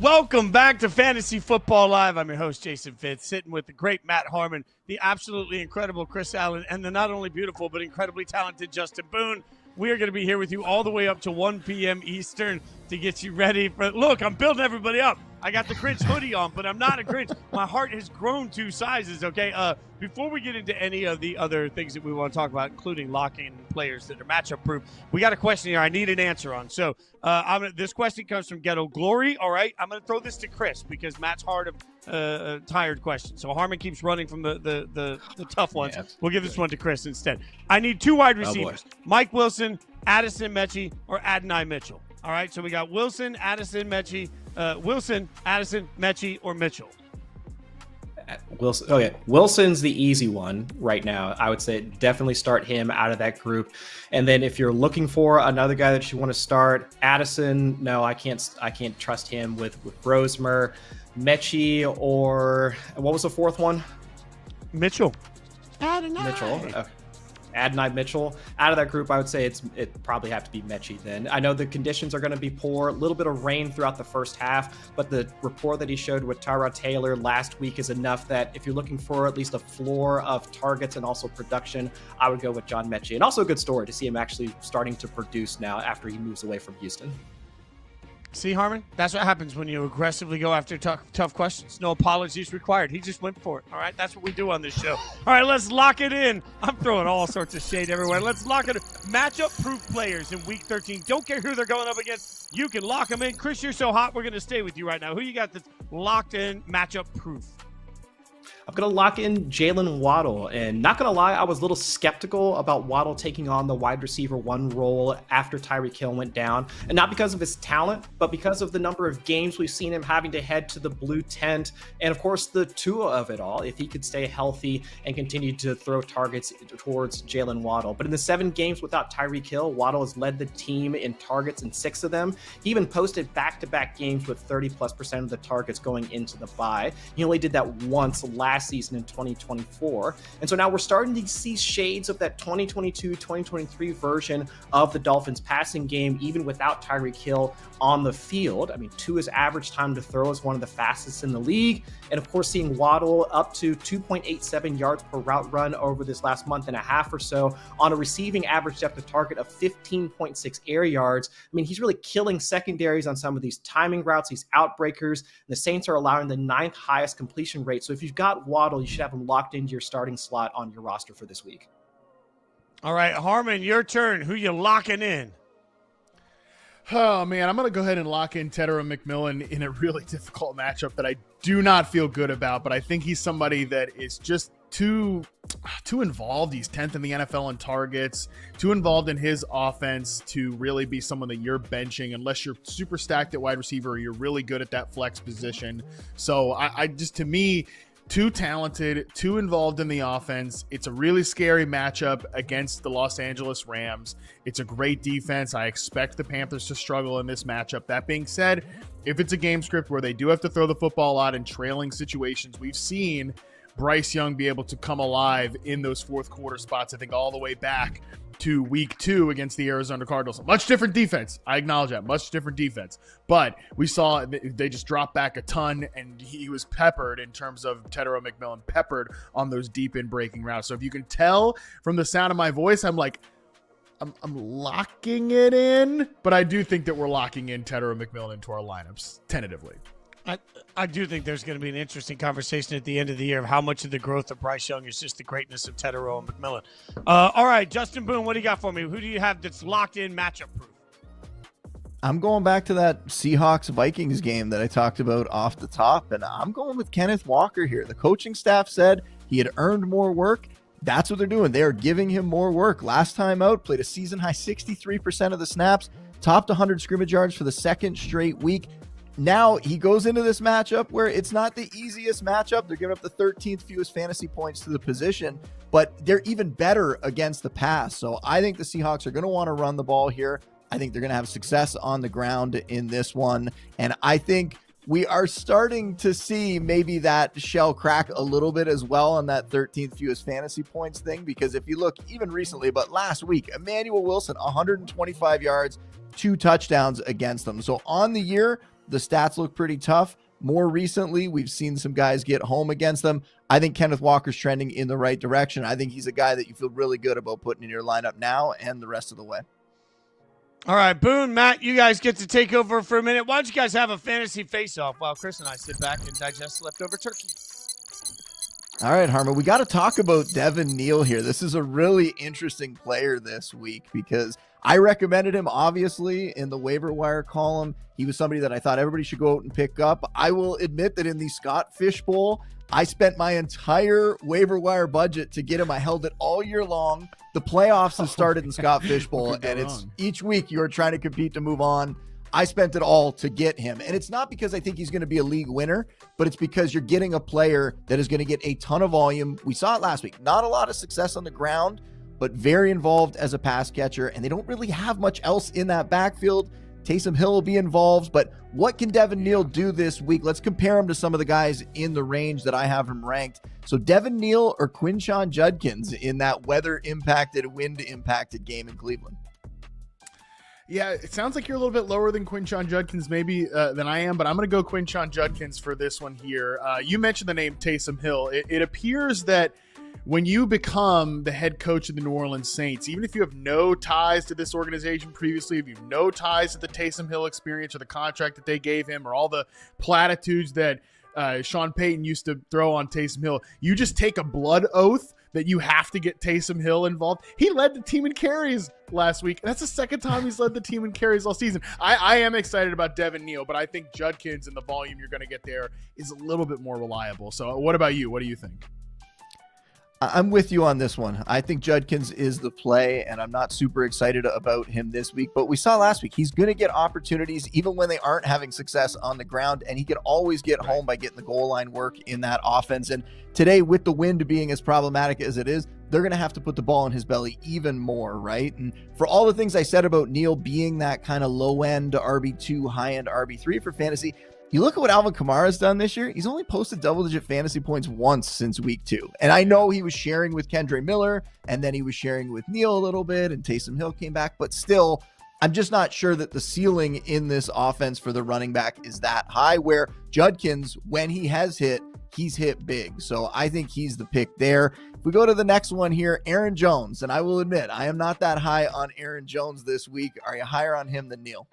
Welcome back to Fantasy Football Live. I'm your host, Jason Fitz, sitting with the great Matt Harmon, the absolutely incredible Chris Allen, and the not only beautiful but incredibly talented Justin Boone. We are going to be here with you all the way up to 1 p.m. Eastern to get you ready for. Look, I'm building everybody up. I got the Grinch hoodie on, but I'm not a Grinch. My heart has grown 2 sizes, okay? Before we get into any of the other things that we want to talk about, including locking players that are matchup proof, we got a question here I need an answer on. So this question comes from Ghetto Glory, all right? I'm going to throw this to Chris because Matt's hard of tired question. So Harmon keeps running from the tough ones. Yeah, we'll give this one to Chris instead. I need 2 wide receivers, Mike Wilson, Addison Mechie, or Adonai Mitchell. All right, so we got Wilson, Addison, Mechie, or Mitchell. Wilson. Oh yeah, Wilson's the easy one right now. I would say definitely start him out of that group. And then if you're looking for another guy that you want to start, Addison. No, I can't trust him with Rosemer, Mechie, or what was the 4th one? Mitchell. Mitchell. Adonai Mitchell. Out of that group, I would say it probably have to be Mechie then. I know the conditions are going to be poor, a little bit of rain throughout the first half, but the rapport that he showed with Tyrod Taylor last week is enough that if you're looking for at least a floor of targets and also production, I would go with John Mechie. And also a good story to see him actually starting to produce now after he moves away from Houston. See, Harmon? That's what happens when you aggressively go after tough questions. No apologies required. He just went for it, all right? That's what we do on this show. All right, let's lock it in. I'm throwing all sorts of shade everywhere. Let's lock it in. Matchup-proof players in Week 13. Don't care who they're going up against. You can lock them in. Chris, you're so hot, we're going to stay with you right now. Who you got that's locked in, matchup-proof? I'm going to lock in Jaylen Waddle. And not going to lie, I was a little skeptical about Waddle taking on the wide receiver 1 role after Tyreek Hill went down. And not because of his talent, but because of the number of games we've seen him having to head to the blue tent. And of course, the Tua of it all, if he could stay healthy and continue to throw targets towards Jaylen Waddle. But in the 7 games without Tyreek Hill, Waddle has led the team in targets in 6 of them. He even posted back-to-back games with 30+% of the targets going into the bye. He only did that once last season in 2024. And so now we're starting to see shades of that 2022-2023 version of the Dolphins passing game, even without Tyreek Hill on the field. I mean, Tua's average time to throw is one of the fastest in the league. And of course, seeing Waddle up to 2.87 yards per route run over this last month and a half or so on a receiving average depth of target of 15.6 air yards. I mean, he's really killing secondaries on some of these timing routes, these outbreakers. And the Saints are allowing the 9th highest completion rate. So if you've got Waddle, you should have him locked into your starting slot on your roster for this week. All right, Harmon, your turn. Who you locking in? Oh, man, I'm going to go ahead and lock in Tetairoa McMillan in a really difficult matchup that I do not feel good about, but I think he's somebody that is just too involved. He's 10th in the NFL in targets, too involved in his offense to really be someone that you're benching unless you're super stacked at wide receiver or you're really good at that flex position. So I just, to me, too talented, too involved in the offense. It's a really scary matchup against the Los Angeles Rams. It's a great defense. I expect the Panthers to struggle in this matchup. That being said, if it's a game script where they do have to throw the football a lot in trailing situations, we've seen Bryce Young be able to come alive in those 4th quarter spots, I think all the way back to week 2 against the Arizona Cardinals. Much different defense. I acknowledge that. Much different defense. But we saw they just dropped back a ton, and he was peppered in terms of Tetairoa McMillan, peppered on those deep in breaking routes. So if you can tell from the sound of my voice, I'm locking it in, but I do think that we're locking in Tetairoa McMillan into our lineups tentatively. I do think there's going to be an interesting conversation at the end of the year of how much of the growth of Bryce Young is just the greatness of Tetairoa McMillan. All right, Justin Boone, what do you got for me? Who do you have that's locked in matchup proof? I'm going back to that Seahawks-Vikings game that I talked about off the top, and I'm going with Kenneth Walker here. The coaching staff said he had earned more work. That's what they're doing. They are giving him more work. Last time out, played a season-high 63% of the snaps, topped 100 scrimmage yards for the 2nd straight week. Now he goes into this matchup where it's not the easiest matchup. They're giving up the 13th fewest fantasy points to the position, but they're even better against the pass. So I think the Seahawks are going to want to run the ball here. I think they're going to have success on the ground in this one. And I think we are starting to see maybe that shell crack a little bit as well on that 13th fewest fantasy points thing, because if you look even recently, but last week, Emmanuel Wilson, 125 yards, 2 touchdowns against them. So on the year, the stats look pretty tough. More recently, we've seen some guys get home against them. I think Kenneth Walker's trending in the right direction. I think he's a guy that you feel really good about putting in your lineup now and the rest of the way. All right, Boone, Matt, you guys get to take over for a minute. Why don't you guys have a fantasy face-off while Chris and I sit back and digest leftover turkey? All right, Harmon, we got to talk about Devin Neal here. This is a really interesting player this week because I recommended him, obviously, in the waiver wire column. He was somebody that I thought everybody should go out and pick up. I will admit that in the Scott Fish Bowl, I spent my entire waiver wire budget to get him. I held it all year long. The playoffs have started in Scott Fish Bowl, and it's each week you're trying to compete to move on. I spent it all to get him. And it's not because I think he's going to be a league winner, but it's because you're getting a player that is going to get a ton of volume. We saw it last week. Not a lot of success on the ground, but very involved as a pass catcher. And they don't really have much else in that backfield. Taysom Hill will be involved, but what can Devin Neal do this week? Let's compare him to some of the guys in the range that I have him ranked. So Devin Neal or Quinshon Judkins in that weather-impacted, wind-impacted game in Cleveland? Yeah, it sounds like you're a little bit lower than Quinshon Judkins maybe than I am, but I'm going to go Quinshon Judkins for this one here. You mentioned the name Taysom Hill. It appears that when you become the head coach of the New Orleans Saints, even if you have no ties to this organization previously, if you have no ties to the Taysom Hill experience or the contract that they gave him or all the platitudes that Sean Payton used to throw on Taysom Hill, you just take a blood oath that you have to get Taysom Hill involved. He led the team in carries last week. That's the second time he's led the team in carries all season. I am excited about Devin Neal, but I think Judkins and the volume you're going to get there is a little bit more reliable. So what about you? What do you think? I'm with you on this one. I think Judkins is the play, and I'm not super excited about him this week. But we saw last week, he's going to get opportunities even when they aren't having success on the ground, and he can always get home by getting the goal line work in that offense. And today, with the wind being as problematic as it is, they're going to have to put the ball in his belly even more, right? And for all the things I said about Neal being that kind of low-end RB2, high-end RB3 for fantasy, you look at what Alvin Kamara's done this year. He's only posted double-digit fantasy points once since week 2. And I know he was sharing with Kendre Miller, and then he was sharing with Neal a little bit, and Taysom Hill came back. But still, I'm just not sure that the ceiling in this offense for the running back is that high, where Judkins, when he has hit, he's hit big. So I think he's the pick there. If we go to the next one here, Aaron Jones. And I will admit, I am not that high on Aaron Jones this week. Are you higher on him than Neal?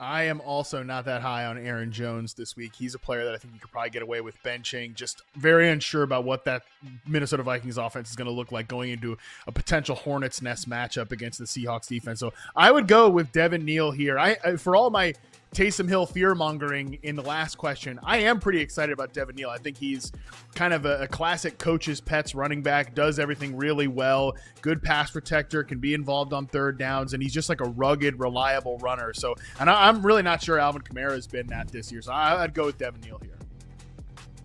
I am also not that high on Aaron Jones this week. He's a player that I think you could probably get away with benching. Just very unsure about what that Minnesota Vikings offense is going to look like going into a potential Hornets Nest matchup against the Seahawks defense. So I would go with Devin Neal here. I for all my Taysom Hill fear-mongering in the last question, I am pretty excited about Devin Neal. I think he's kind of a classic coach's pets running back, does everything really well, good pass protector, can be involved on third downs, and he's just like a rugged, reliable runner. So, and I'm really not sure Alvin Kamara has been that this year, so I'd go with Devin Neal here.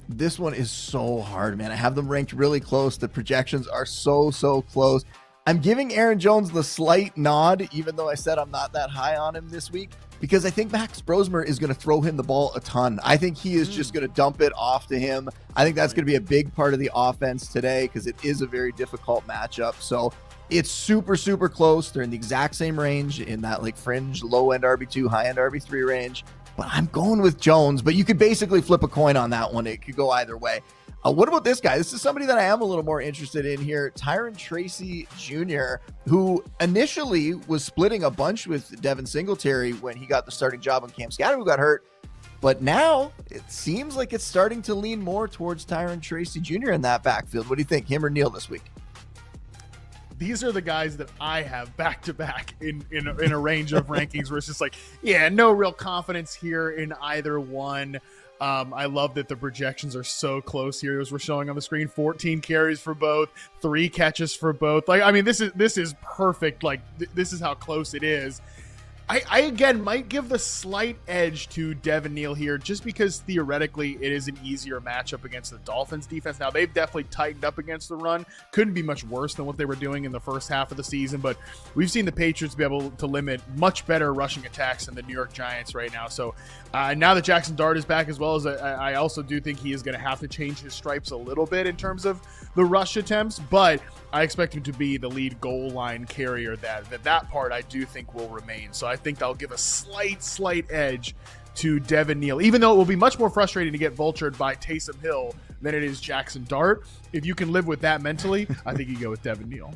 This one is so hard, man. I have them ranked really close. The projections are so close. I'm giving Aaron Jones the slight nod, even though I said I'm not that high on him this week, because I think Max Brosmer is going to throw him the ball a ton. I think he is just going to dump it off to him. I think that's going to be a big part of the offense today because it is a very difficult matchup. So it's super close. They're in the exact same range in that like fringe low-end RB2, high-end RB3 range. But I'm going with Jones, but you could basically flip a coin on that one. It could go either way. What about this guy? This is somebody that I am a little more interested in here. Tyron Tracy Jr., who initially was splitting a bunch with Devin Singletary when he got the starting job on Cam Scatter, who got hurt. But now it seems like it's starting to lean more towards Tyron Tracy Jr. in that backfield. What do you think, him or Neal this week? These are the guys that I have back-to-back in a range of rankings where it's just like, yeah, no real confidence here in either one. I love that the projections are so close here as we're showing on the screen. 14 carries for both, 3 catches for both. Like, I mean, this is perfect. Like, this is how close it is. I again might give the slight edge to Devin Neal here just because theoretically it is an easier matchup against the Dolphins defense. Now, they've definitely tightened up against the run. Couldn't be much worse than what they were doing in the first half of the season, but we've seen the Patriots be able to limit much better rushing attacks than the New York Giants right now. So now that Jackson Dart is back, as well as I also do think he is going to have to change his stripes a little bit in terms of the rush attempts, but I expect him to be the lead goal line carrier. That part I do think will remain. So I think that'll give a slight edge to Devin Neal, even though it will be much more frustrating to get vultured by Taysom Hill than it is Jackson Dart. If you can live with that mentally, I think you go with Devin Neal.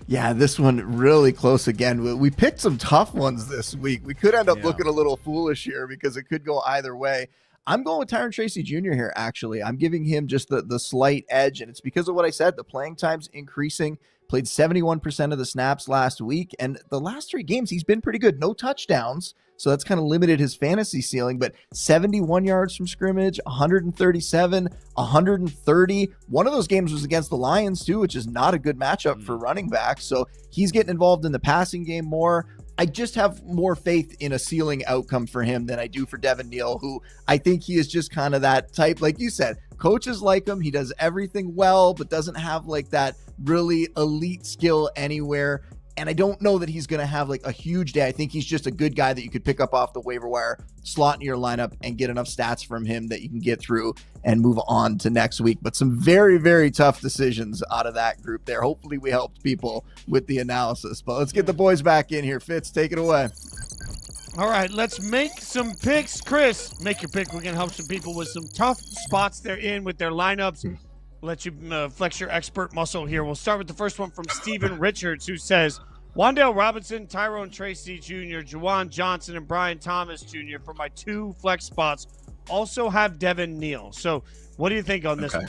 Yeah, this one really close again. We picked some tough ones this week. We could end up looking a little foolish here because it could go either way. I'm going with Tyron Tracy Jr. here, actually. I'm giving him just the slight edge, and it's because of what I said. The playing time's increasing. Played 71% of the snaps last week, and the last 3 games, he's been pretty good. No touchdowns, so that's kind of limited his fantasy ceiling, but 71 yards from scrimmage, 137, 130. One of those games was against the Lions, too, which is not a good matchup for running backs, so he's getting involved in the passing game more. I just have more faith in a ceiling outcome for him than I do for Devin Neal, who I think he is just kind of that type, like you said, coaches like him. He does everything well, but doesn't have like that really elite skill anywhere. And I don't know that he's going to have like a huge day. I think he's just a good guy that you could pick up off the waiver wire, slot in your lineup, and get enough stats from him that you can get through and move on to next week. But some very, very tough decisions out of that group there. Hopefully we helped people with the analysis. But let's get the boys back in here. Fitz, take it away. All right, let's make some picks. Chris, make your pick. We're going to help some people with some tough spots they're in with their lineups. Let you flex your expert muscle here. We'll start with the first one from Steven Richards, who says, Wan'Dale Robinson, Tyrone Tracy Jr., Juwan Johnson, and Brian Thomas Jr. for my 2 flex spots. Also have Devin Neal. So what do you think on this one?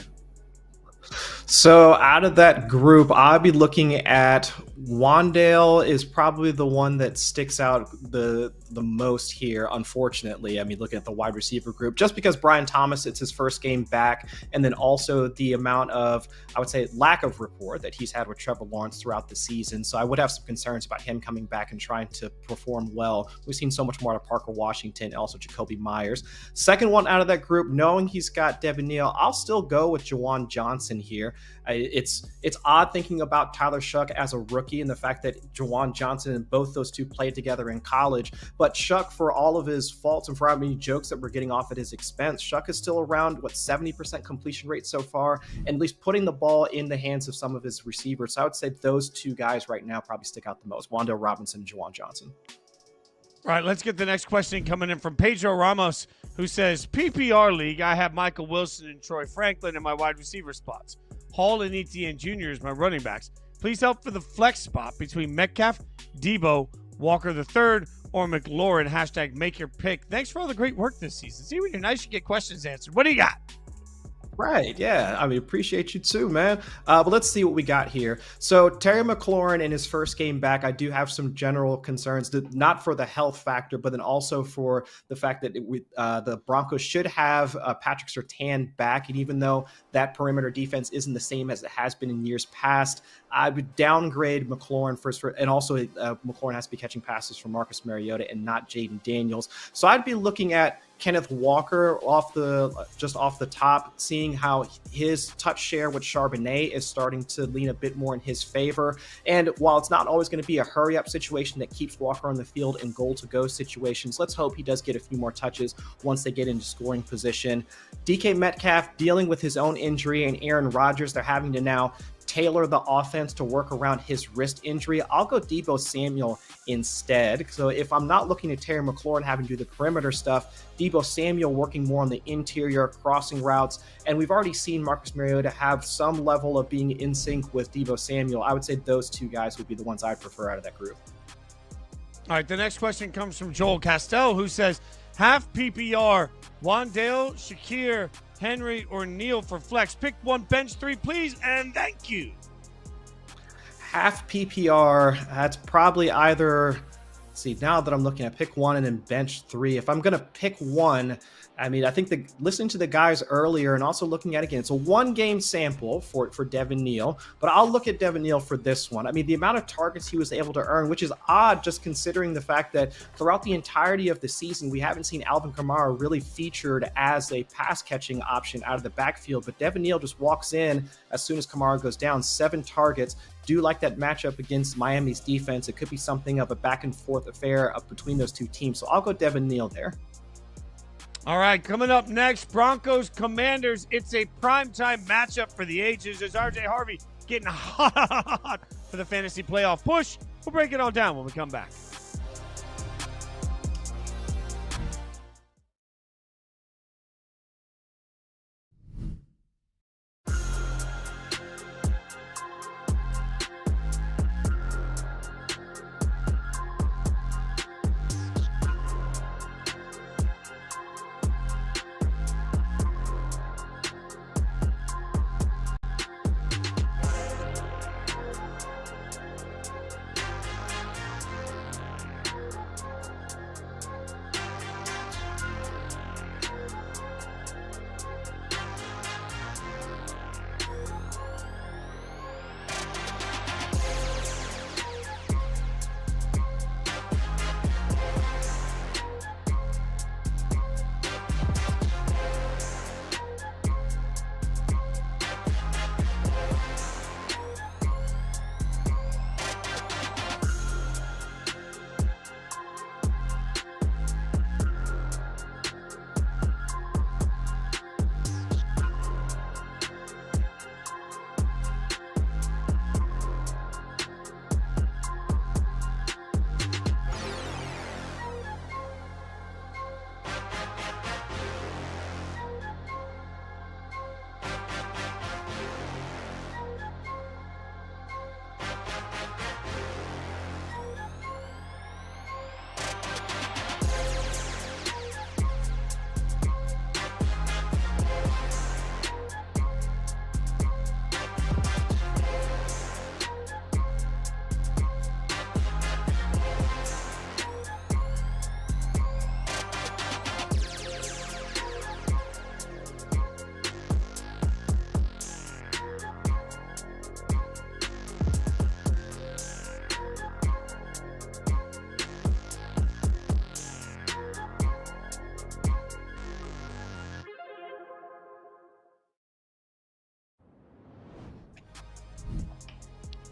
So out of that group, I'll be looking at Wan'Dale is probably the one that sticks out the most here, unfortunately. I mean, looking at the wide receiver group, just because Brian Thomas, it's his first game back, and then also the amount of, I would say, lack of rapport that he's had with Trevor Lawrence throughout the season. So I would have some concerns about him coming back and trying to perform well. We've seen so much more out of Parker Washington and also Jacoby Myers. Second one out of that group, knowing he's got Devin Neal, I'll still go with Juwan Johnson here. It's odd thinking about Tyler Shuck as a rookie and the fact that Juwan Johnson and both those two played together in college. But Shuck, for all of his faults and for how many jokes that we're getting off at his expense, Shuck is still around, 70% completion rate so far, and at least putting the ball in the hands of some of his receivers. So I would say those 2 guys right now probably stick out the most, Wan'Dale Robinson and Juwan Johnson. All right, let's get the next question coming in from Pedro Ramos, who says, PPR League, I have Michael Wilson and Troy Franklin in my wide receiver spots. Hall and Etienne Jr. is my running backs. Please help for the flex spot between Metcalf, Debo, Walker III, or McLaurin. Hashtag make your pick. Thanks for all the great work this season. See, when you're nice, you get questions answered. What do you got? Right, yeah. I mean, appreciate you too, man. But let's see what we got here. So Terry McLaurin in his first game back, I do have some general concerns, not for the health factor, but then also for the fact that the Broncos should have Patrick Surtain back. And even though that perimeter defense isn't the same as it has been in years past, I would downgrade McLaurin first. And also McLaurin has to be catching passes from Marcus Mariota and not Jaden Daniels. So I'd be looking at Kenneth Walker off the top, seeing how his touch share with Charbonnet is starting to lean a bit more in his favor. And while it's not always going to be a hurry up situation that keeps Walker on the field in goal to go situations, let's hope he does get a few more touches once they get into scoring position. DK Metcalf dealing with his own injury, and Aaron Rodgers, they're having to now tailor the offense to work around his wrist injury. I'll go Deebo Samuel instead. So if I'm not looking at Terry McLaurin having to do the perimeter stuff, Deebo Samuel working more on the interior crossing routes. And we've already seen Marcus Mariota have some level of being in sync with Deebo Samuel. I would say those 2 guys would be the ones I'd prefer out of that group. All right, the next question comes from Joel Castell, who says, half PPR, Wan'Dale, Shakir, Henry, or Neal for flex. Pick one, bench 3, please, and thank you. Half PPR, that's probably either, see, now that I'm looking at pick 1 and then bench 3. If I'm going to pick one, I mean, I think listening to the guys earlier and also looking at it again, it's a 1-game sample for Devin Neal, but I'll look at Devin Neal for this one. I mean, the amount of targets he was able to earn, which is odd just considering the fact that throughout the entirety of the season, we haven't seen Alvin Kamara really featured as a pass catching option out of the backfield, but Devin Neal just walks in as soon as Kamara goes down, 7 targets. Do like that matchup against Miami's defense. It could be something of a back and forth affair between those 2 teams. So I'll go Devin Neal there. All right, coming up next, Broncos Commanders. It's a primetime matchup for the ages. Is RJ Harvey getting hot for the fantasy playoff push? We'll break it all down when we come back.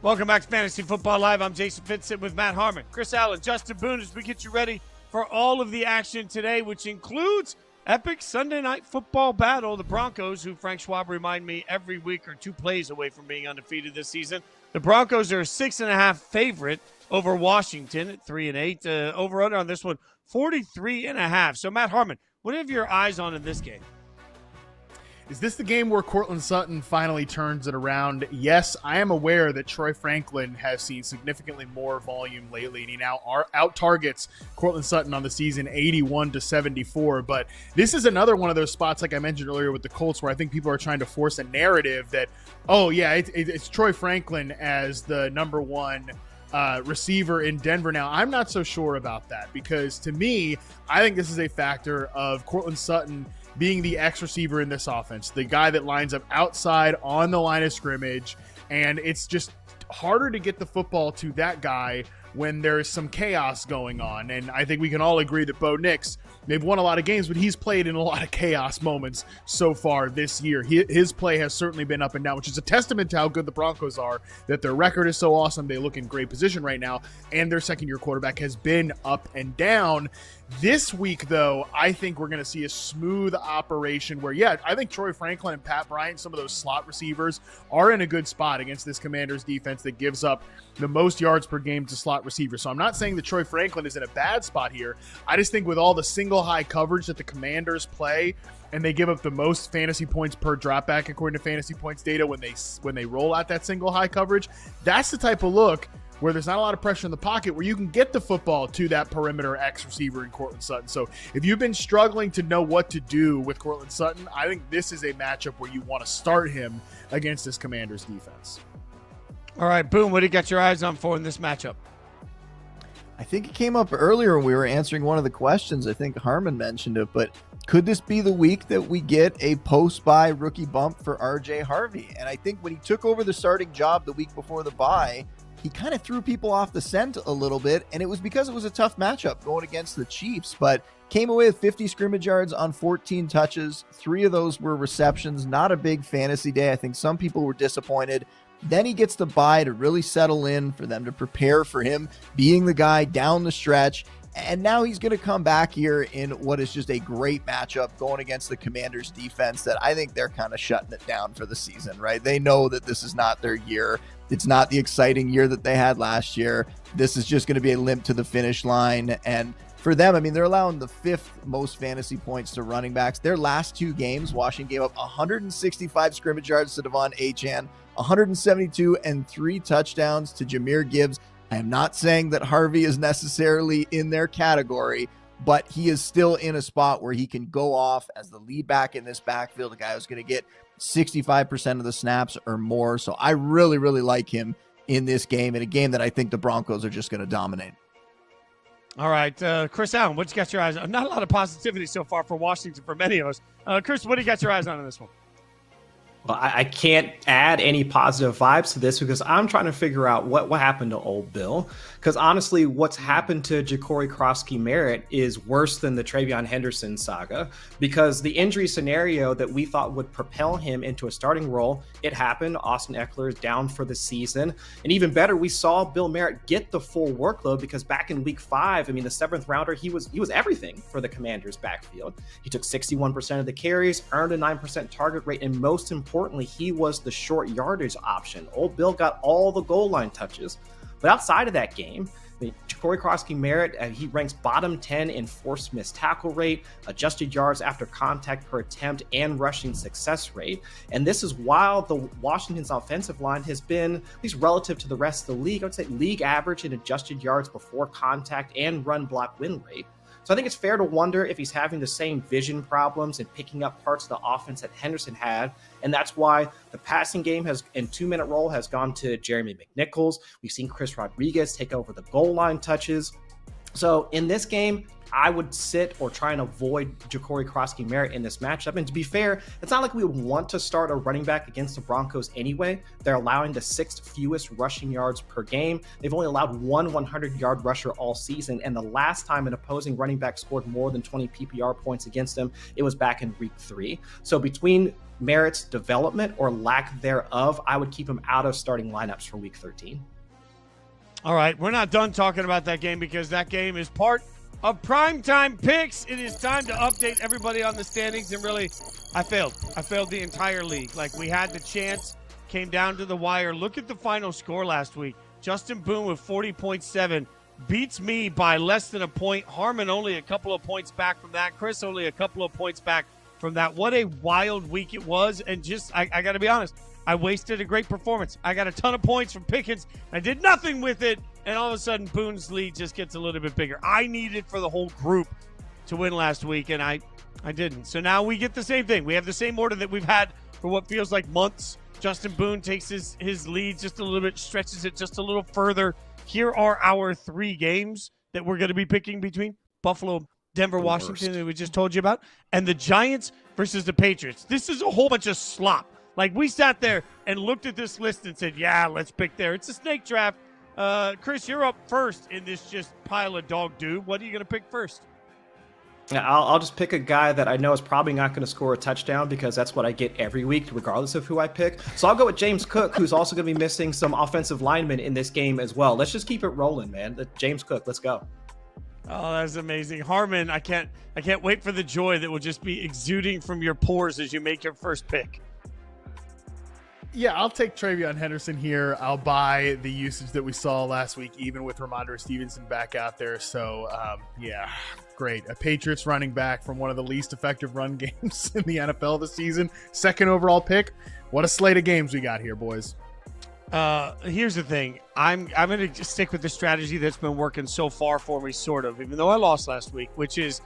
Welcome back to Fantasy Football Live. I'm Jason Fitz with Matt Harmon, Chris Allen, Justin Boone as we get you ready for all of the action today, which includes epic Sunday night football battle. The Broncos, who Frank Schwab remind me every week are 2 plays away from being undefeated this season. The Broncos are a 6.5 favorite over Washington at 3-8. Over under on this one, 43.5. So Matt Harmon, what have your eyes on in this game? Is this the game where Courtland Sutton finally turns it around? Yes, I am aware that Troy Franklin has seen significantly more volume lately, and he now out-targets Courtland Sutton on the season 81-74. But this is another one of those spots, like I mentioned earlier with the Colts, where I think people are trying to force a narrative that, oh, yeah, it's Troy Franklin as the number one receiver in Denver now. I'm not so sure about that, because to me, I think this is a factor of Courtland Sutton being the X receiver in this offense, the guy that lines up outside on the line of scrimmage, and it's just harder to get the football to that guy when there's some chaos going on. And I think we can all agree that Bo Nix, they've won a lot of games, but he's played in a lot of chaos moments so far this year. His play has certainly been up and down, which is a testament to how good the Broncos are, that their record is so awesome. They look in great position right now, and their second-year quarterback has been up and down. This week, though, I think we're going to see a smooth operation where, yeah, I think Troy Franklin and Pat Bryant, some of those slot receivers, are in a good spot against this Commanders defense that gives up the most yards per game to slot receivers. So I'm not saying that Troy Franklin is in a bad spot here. I just think with all the single high coverage that the Commanders play, and they give up the most fantasy points per dropback according to Fantasy Points data when they roll out that single high coverage, that's the type of look where there's not a lot of pressure in the pocket, where you can get the football to that perimeter X receiver in Courtland Sutton. So if you've been struggling to know what to do with Courtland Sutton, I think this is a matchup where you want to start him against this Commanders defense. All right, Boone, what do you got your eyes on for in this matchup? I think it came up earlier when we were answering one of the questions. I think Harmon mentioned it, but could this be the week that we get a post-bye rookie bump for RJ Harvey? And I think when he took over the starting job the week before the bye, he kind of threw people off the scent a little bit, and it was because it was a tough matchup going against the Chiefs, but came away with 50 scrimmage yards on 14 touches. 3 of those were receptions. Not a big fantasy day. I think some people were disappointed. Then he gets the bye to really settle in, for them to prepare for him being the guy down the stretch. And now he's going to come back here in what is just a great matchup going against the Commanders defense that I think they're kind of shutting it down for the season, right? They know that this is not their year. It's not the exciting year that they had last year. This is just going to be a limp to the finish line. And for them, I mean, they're allowing the 5th most fantasy points to running backs. Their last 2 games, Washington gave up 165 scrimmage yards to De'Von Achane, 172 and 3 touchdowns to Jahmyr Gibbs. I am not saying that Harvey is necessarily in their category, but he is still in a spot where he can go off as the lead back in this backfield, a guy who's going to get 65% of the snaps or more. So I really, really like him in this game, in a game that I think the Broncos are just going to dominate. All right, Chris Allen, what you got your eyes on? Not a lot of positivity so far for Washington for many of us. Chris, what do you got your eyes on in this one? Well, I can't add any positive vibes to this because I'm trying to figure out what happened to old Bill. Because honestly, what's happened to Ja'Cory Crosky-Merritt is worse than the Travion Henderson saga, because the injury scenario that we thought would propel him into a starting role, it happened. Austin Eckler is down for the season. And even better, we saw Bill Merritt get the full workload, because back in week 5, I mean, the 7th rounder, he was everything for the Commanders backfield. He took 61% of the carries, earned a 9% target rate, and most importantly, he was the short yardage option. Old Bill got all the goal line touches. But outside of that game, Ja'Cory Crosky-Merritt, he ranks bottom 10 in forced missed tackle rate, adjusted yards after contact per attempt, and rushing success rate. And this is while the Washington's offensive line has been, at least relative to the rest of the league, I would say league average in adjusted yards before contact and run block win rate. So I think it's fair to wonder if he's having the same vision problems and picking up parts of the offense that Henderson had. And that's why the passing game has, in 2-minute role, has gone to Jeremy McNichols. We've seen Chris Rodriguez take over the goal line touches. So in this game, I would sit or try and avoid Ja'Cory Crosky-Merritt in this matchup. And to be fair, it's not like we would want to start a running back against the Broncos anyway. They're allowing the 6th fewest rushing yards per game. They've only allowed one 100-yard rusher all season. And the last time an opposing running back scored more than 20 PPR points against them, it was back in week 3. So between merits development or lack thereof, I would keep him out of starting lineups for week 13. All right, we're not done talking about that game because that game is part of Primetime Picks. It is time to update everybody on the standings, and really, I failed. I failed the entire league. Like, we had the chance, came down to the wire. Look at the final score last week. Justin Boone with 40.7 beats me by less than a point. Harmon only a couple of points back from that. Chris only a couple of points back from that. What a wild week it was, and just, I got to be honest, I wasted a great performance. I got a ton of points from Pickens. I did nothing with it, and all of a sudden, Boone's lead just gets a little bit bigger. I needed for the whole group to win last week, and I didn't. So now we get the same thing. We have the same order that we've had for what feels like months. Justin Boone takes his lead just a little bit, stretches it just a little further. Here are our 3 games that we're going to be picking between Buffalo, Denver, Washington, that we just told you about, and the Giants versus the Patriots. This is a whole bunch of slop. Like, we sat there and looked at this list and said, yeah, let's pick there. It's a snake draft. Chris, you're up first in this just pile of dog doo. What are you going to pick first? Yeah, I'll just pick a guy that I know is probably not going to score a touchdown because that's what I get every week, regardless of who I pick. So I'll go with James Cook, who's also going to be missing some offensive linemen in this game as well. Let's just keep it rolling, man. James Cook, let's go. Oh, that's amazing. Harmon, I can't wait for the joy that will just be exuding from your pores as you make your first pick. Yeah, I'll take Travion Henderson here. I'll buy the usage that we saw last week, even with Ramondre Stevenson back out there. So, yeah, great. A Patriots running back from one of the least effective run games in the NFL this season. 2nd overall pick. What a slate of games we got here, boys. Here's the thing. I'm going to stick with the strategy that's been working so far for me, sort of, even though I lost last week, which is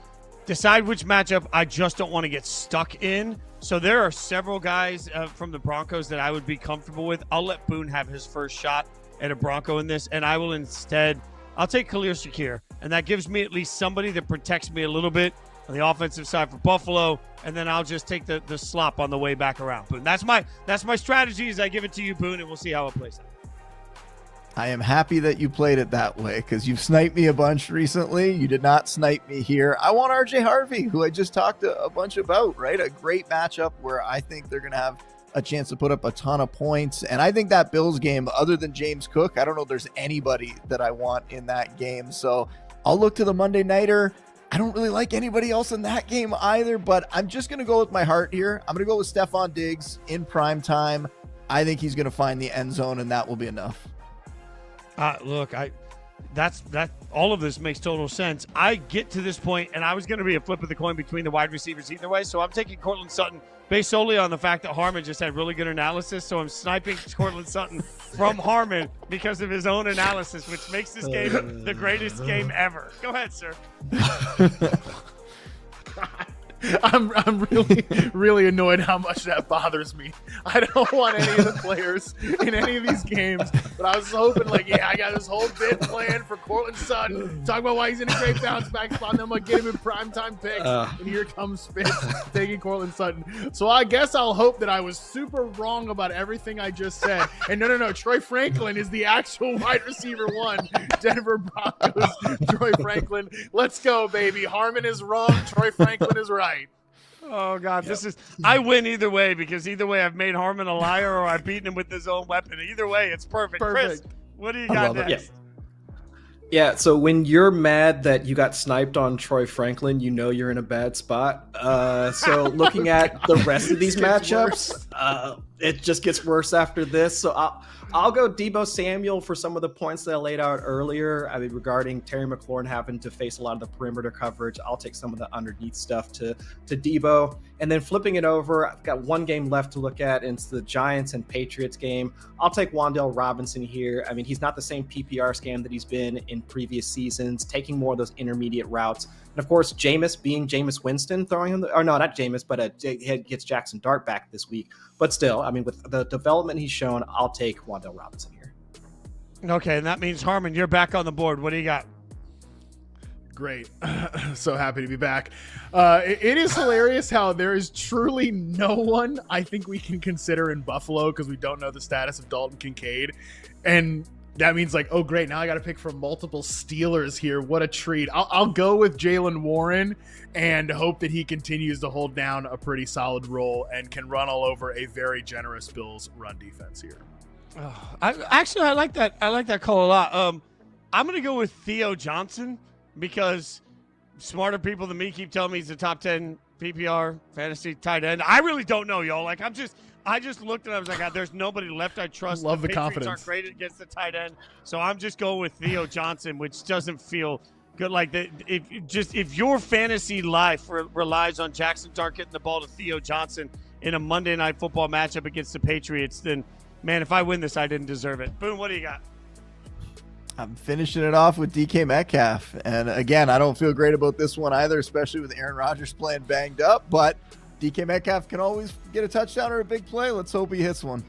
decide which matchup I just don't want to get stuck in. So there are several guys from the Broncos that I would be comfortable with. I'll let Boone have his first shot at a Bronco in this, and I will instead, I'll take Khalil Shakir, and that gives me at least somebody that protects me a little bit on the offensive side for Buffalo, and then I'll just take the slop on the way back around. Boone, that's my strategy as I give it to you, Boone, and we'll see how it plays out. I am happy that you played it that way because you've sniped me a bunch recently. You did not snipe me here. I want RJ Harvey, who I just talked a bunch about, right? A great matchup where I think they're going to have a chance to put up a ton of points. And I think that Bills game, other than James Cook, I don't know if there's anybody that I want in that game. So I'll look to the Monday Nighter. I don't really like anybody else in that game either, but I'm just going to go with my heart here. I'm going to go with Stephon Diggs in prime time. I think he's going to find the end zone, and that will be enough. Look, that all of this makes total sense. I get to this point, and I was going to be a flip of the coin between the wide receivers either way, so I'm taking Courtland Sutton based solely on the fact that Harmon just had really good analysis, so I'm sniping Courtland Sutton from Harmon because of his own analysis, which makes this game the greatest game ever. Go ahead, sir. I'm really annoyed how much that bothers me. I don't want any of the players in any of these games, but I was hoping, like, yeah, I got this whole bit planned for Courtland Sutton. Talk about why he's in a great bounce back spot, and then I'm going to get him in primetime picks. And here comes Spitz taking Courtland Sutton. So I guess I'll hope that I was super wrong about everything I just said. And no, Troy Franklin is the actual wide receiver 1. Denver Broncos, Troy Franklin. Let's go, baby. Harmon is wrong. Troy Franklin is right. Oh, God, I win either way because either way I've made Harmon a liar or I've beaten him with his own weapon. Either way, it's perfect. Chris, what do you got next? Yeah, so when you're mad that you got sniped on Troy Franklin, you know you're in a bad spot. So looking at the rest of these matchups, it just gets worse after this. So I'll go Deebo Samuel for some of the points that I laid out earlier. I mean, regarding Terry McLaurin having to face a lot of the perimeter coverage, I'll take some of the underneath stuff to Deebo. And then flipping it over, I've got one game left to look at, and it's the Giants and Patriots game. I'll take Wan'Dale Robinson here. I mean, he's not the same PPR scam that he's been in previous seasons, taking more of those intermediate routes. And of course, Jameis being Jameis Winston, throwing him, or no, not Jameis, but gets Jackson Dart back this week. But still, I mean, with the development he's shown, I'll take Wan'Dale Robinson here. Okay, and that means, Harmon, you're back on the board. What do you got? Great. So happy to be back. It is hilarious how there is truly no one I think we can consider in Buffalo because we don't know the status of Dalton Kincaid. And that means like, oh great, now I got to pick from multiple Steelers here. What a treat. I'll go with Jaylen Warren and hope that he continues to hold down a pretty solid role and can run all over a very generous Bills run defense here. I like that. I like that call a lot. I'm going to go with Theo Johnson because smarter people than me keep telling me he's the top 10 PPR fantasy tight end. I really don't know, y'all. Like, I just looked and I was like, there's nobody left I trust. Love the Patriots confidence. aren't great against the tight end, so I'm just going with Theo Johnson, which doesn't feel good. Like, if your fantasy life relies on Jackson Dart getting the ball to Theo Johnson in a Monday Night Football matchup against the Patriots, then, man, if I win this, I didn't deserve it. Boone, what do you got? I'm finishing it off with DK Metcalf. And again, I don't feel great about this one either, especially with Aaron Rodgers playing banged up. But DK Metcalf can always get a touchdown or a big play. Let's hope he hits one.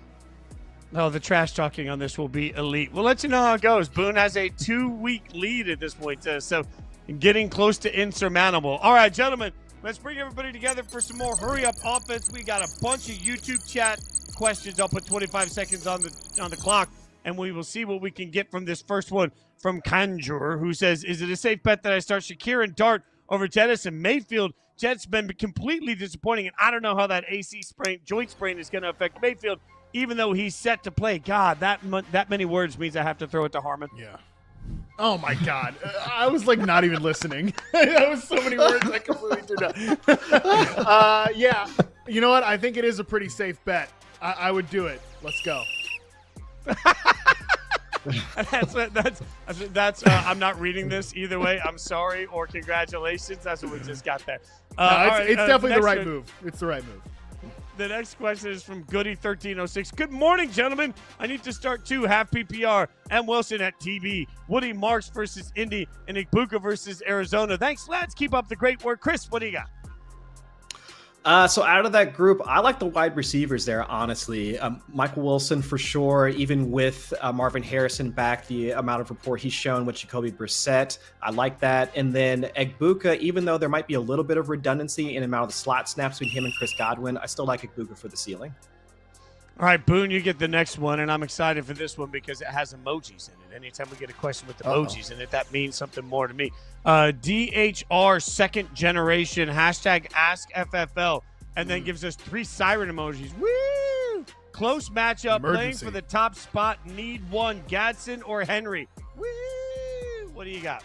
No, the trash talking on this will be elite. We'll let you know how it goes. Boone has a 2-week lead at this point, so getting close to insurmountable. All right, gentlemen, let's bring everybody together for some more hurry-up offense. We got a bunch of YouTube chat questions. I'll put 25 seconds on the clock, and we will see what we can get from this first one from Kanjur, who says, is it a safe bet that I start Shakir and Dart over Jettis and Mayfield? Jet's been completely disappointing, and I don't know how that AC joint sprain is going to affect Mayfield, even though he's set to play. God, that many words means I have to throw it to Harmon. Yeah. Oh, my God. I was, like, not even listening. That was so many words I completely tuned out. Yeah. You know what? I think it is a pretty safe bet. I would do it. Let's go. That's I'm not reading this either way. I'm sorry or congratulations. That's what we just got there. It's definitely the right move. It's the right move. The next question is from Goody1306. Good morning, gentlemen. I need to start 2 half PPR and Wilson at TB. Woody Marks versus Indy and Igbuka versus Arizona. Thanks, lads. Keep up the great work. Chris, what do you got? So out of that group, I like the wide receivers there, honestly. Michael Wilson for sure, even with Marvin Harrison back, the amount of rapport he's shown with Jacoby Brissett, I like that. And then Igbuka, even though there might be a little bit of redundancy in the amount of the slot snaps between him and Chris Godwin, I still like Igbuka for the ceiling. All right, Boone, you get the next one, and I'm excited for this one because it has emojis in it. Anytime we get a question with emojis in it, that means something more to me. DHR second generation, hashtag AskFFL, and then gives us 3 siren emojis. Woo! Close matchup, playing for the top spot, need one, Gadsden or Henry. Woo! What do you got?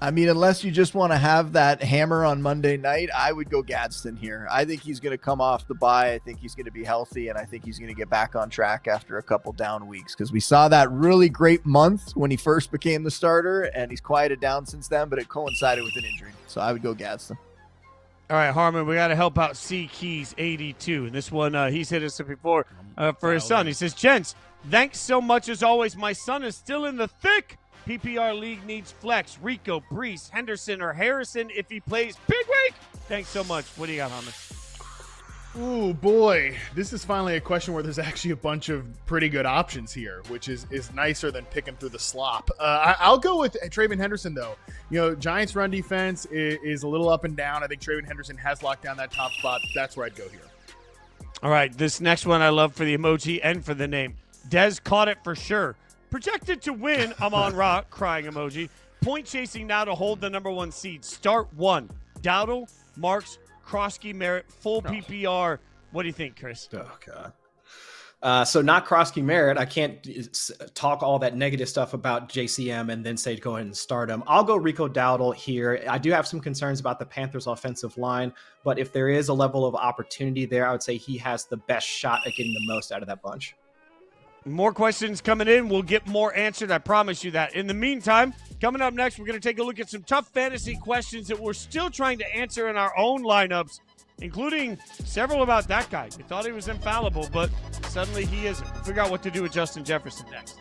I mean, unless you just want to have that hammer on Monday night, I would go Gadsden here. I think he's going to come off the bye. I think he's going to be healthy, and I think he's going to get back on track after a couple down weeks because we saw that really great month when he first became the starter, and he's quieted down since then, but it coincided with an injury. So I would go Gadsden. All right, Harmon, we got to help out C Keys 82. And this one, he's hit us before for his son. He says, gents, thanks so much as always. My son is still in the thick. PPR league needs flex. Rico, Brees, Henderson, or Harrison if he plays big week. Thanks so much. What do you got, Harmon? Ooh, boy. This is finally a question where there's actually a bunch of pretty good options here, which is nicer than picking through the slop. I'll go with Traven Henderson, though. You know, Giants' run defense is a little up and down. I think Traven Henderson has locked down that top spot. That's where I'd go here. All right, this next one I love for the emoji and for the name. Dez caught it for sure. Projected to win, I'm on rock, crying emoji. Point chasing now to hold the number 1 seed. Start 1. Dowdle, Marks, Krosky, Merritt, full PPR. What do you think, Chris? Oh, God. So not Krosky Merritt. I can't talk all that negative stuff about JCM and then say go ahead and start him. I'll go Rico Dowdle here. I do have some concerns about the Panthers' offensive line, but if there is a level of opportunity there, I would say he has the best shot at getting the most out of that bunch. More questions coming in. We'll get more answered. I promise you that. In the meantime, coming up next, we're going to take a look at some tough fantasy questions that we're still trying to answer in our own lineups, including several about that guy. We thought he was infallible, but suddenly he isn't. Figure out what to do with Justin Jefferson next.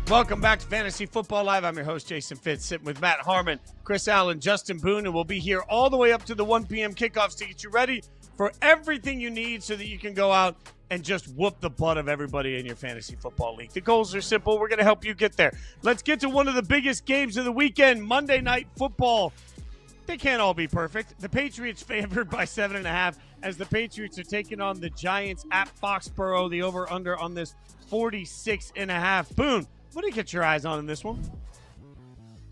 Welcome back to Fantasy Football Live. I'm your host, Jason Fitz, sitting with Matt Harmon, Chris Allen, Justin Boone, and we'll be here all the way up to the 1 p.m. kickoffs to get you ready for everything you need so that you can go out and just whoop the butt of everybody in your fantasy football league. The goals are simple. We're going to help you get there. Let's get to one of the biggest games of the weekend, Monday Night Football. They can't all be perfect. The Patriots favored by 7.5 as the Patriots are taking on the Giants at Foxborough. The over-under on this 46.5. Boone, what do you get your eyes on in this one?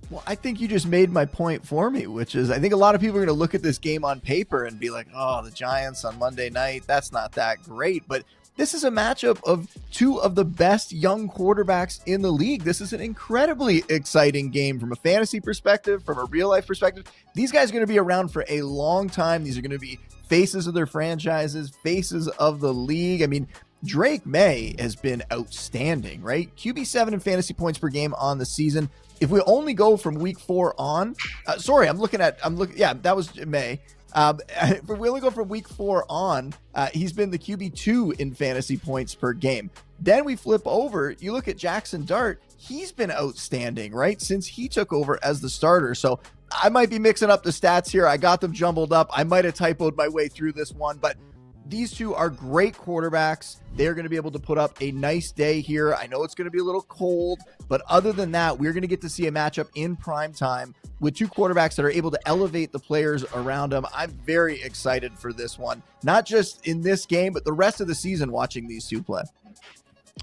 Well, I think you just made my point for me, which is I think a lot of people are going to look at this game on paper and be like, oh, the Giants on Monday night, that's not that great. But this is a matchup of two of the best young quarterbacks in the league. This is an incredibly exciting game from a fantasy perspective, from a real life perspective. These guys are going to be around for a long time. These are going to be faces of their franchises, faces of the league. I mean, Drake May has been outstanding, right? QB7 in fantasy points per game on the season. If we only go from week 4 on, that was May. If we only go from week 4 on, he's been the QB2 in fantasy points per game. Then we flip over, you look at Jackson Dart, he's been outstanding, right? Since he took over as the starter. So I might be mixing up the stats here. I got them jumbled up. I might have typoed my way through this one, but these two are great quarterbacks. They're going to be able to put up a nice day here. I know it's going to be a little cold, but other than that, we're going to get to see a matchup in prime time with two quarterbacks that are able to elevate the players around them. I'm very excited for this one, not just in this game, but the rest of the season watching these two play.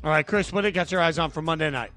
All right, Chris, what do you got your eyes on for Monday night?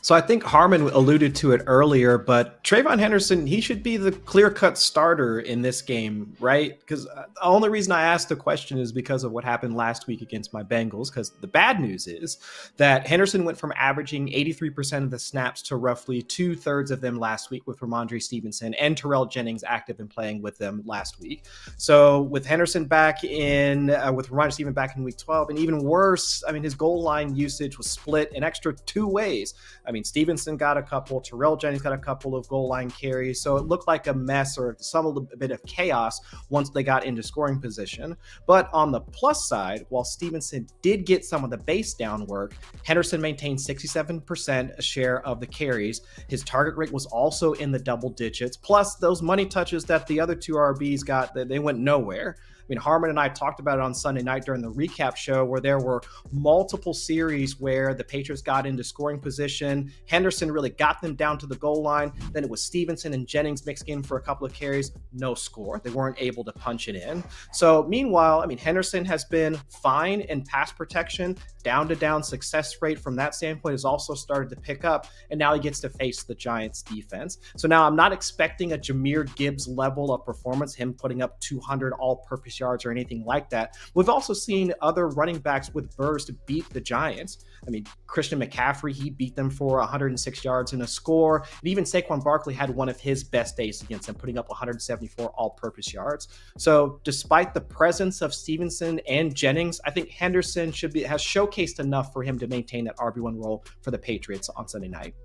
So I think Harmon alluded to it earlier, but Trayvon Henderson, he should be the clear-cut starter in this game, right? Because the only reason I asked the question is because of what happened last week against my Bengals, because the bad news is that Henderson went from averaging 83% of the snaps to roughly 2/3 of them last week with Ramondre Stevenson and Terrell Jennings active and playing with them last week. So with Henderson back in, with Ramondre Stevenson back in week 12, and even worse, I mean, his goal line usage was split an extra 2 ways. I mean, Stevenson got a couple, Terrell Jennings got a couple of goal line carries, so it looked like a mess or a bit of chaos once they got into scoring position. But on the plus side, while Stevenson did get some of the base down work, Henderson maintained 67% share of the carries. His target rate was also in the double digits, plus those money touches that the other two RBs got, they went nowhere. I mean, Harmon and I talked about it on Sunday night during the recap show where there were multiple series where the Patriots got into scoring position. Henderson really got them down to the goal line. Then it was Stevenson and Jennings mixing in for a couple of carries. No score. They weren't able to punch it in. So meanwhile, I mean, Henderson has been fine in pass protection. Down-to-down success rate from that standpoint has also started to pick up, and now he gets to face the Giants defense. So now I'm not expecting a Jahmyr Gibbs level of performance, him putting up 200 all-purpose yards or anything like that. We've also seen other running backs with burst beat the Giants. I mean, Christian McCaffrey, he beat them for 106 yards and a score. And even Saquon Barkley had one of his best days against them, putting up 174 all-purpose yards. So despite the presence of Stevenson and Jennings, I think Henderson has showcased enough for him to maintain that RB1 role for the Patriots on Sunday night.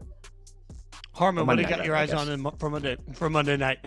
Harmon, what do you got your eyes on for Monday night?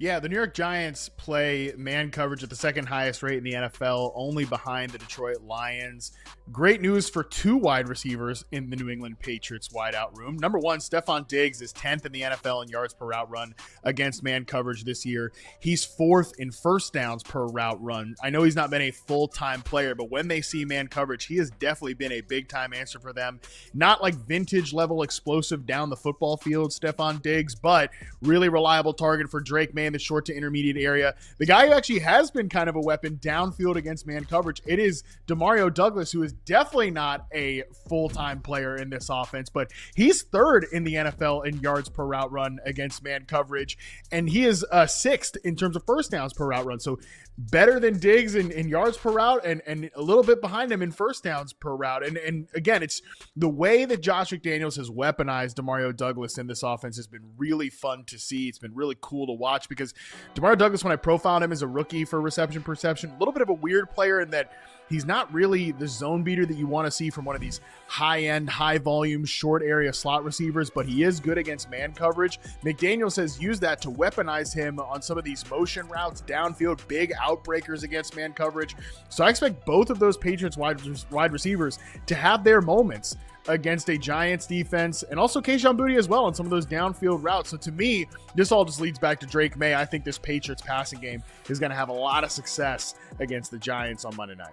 Yeah, the New York Giants play man coverage at the second highest rate in the NFL, only behind the Detroit Lions. Great news for two wide receivers in the New England Patriots wideout room. Number one, Stephon Diggs is 10th in the NFL in yards per route run against man coverage this year. He's 4th in first downs per route run. I know he's not been a full-time player, but when they see man coverage, he has definitely been a big-time answer for them. Not like vintage-level explosive down the football field, Stephon Diggs, but really reliable target for Drake May in the short to intermediate area. The guy who actually has been kind of a weapon downfield against man coverage, it is Demario Douglas, who is definitely not a full-time player in this offense, but he's 3rd in the NFL in yards per route run against man coverage, and he is 6th in terms of first downs per route run. So better than Diggs in yards per route and a little bit behind him in first downs per route. And again, it's the way that Josh McDaniels has weaponized Demario Douglas in this offense has been really fun to see. It's been really cool to watch because because Demario Douglas, when I profiled him as a rookie for reception perception, a little bit of a weird player in that he's not really the zone beater that you want to see from one of these high-end, high-volume, short-area slot receivers, but he is good against man coverage. McDaniels has used that to weaponize him on some of these motion routes, downfield, big outbreakers against man coverage. So I expect both of those Patriots wide receivers to have their moments against a Giants defense, and also Kayshon Boutte as well on some of those downfield routes. So to me, this all just leads back to Drake May. I think this Patriots passing game is going to have a lot of success against the Giants on Monday night.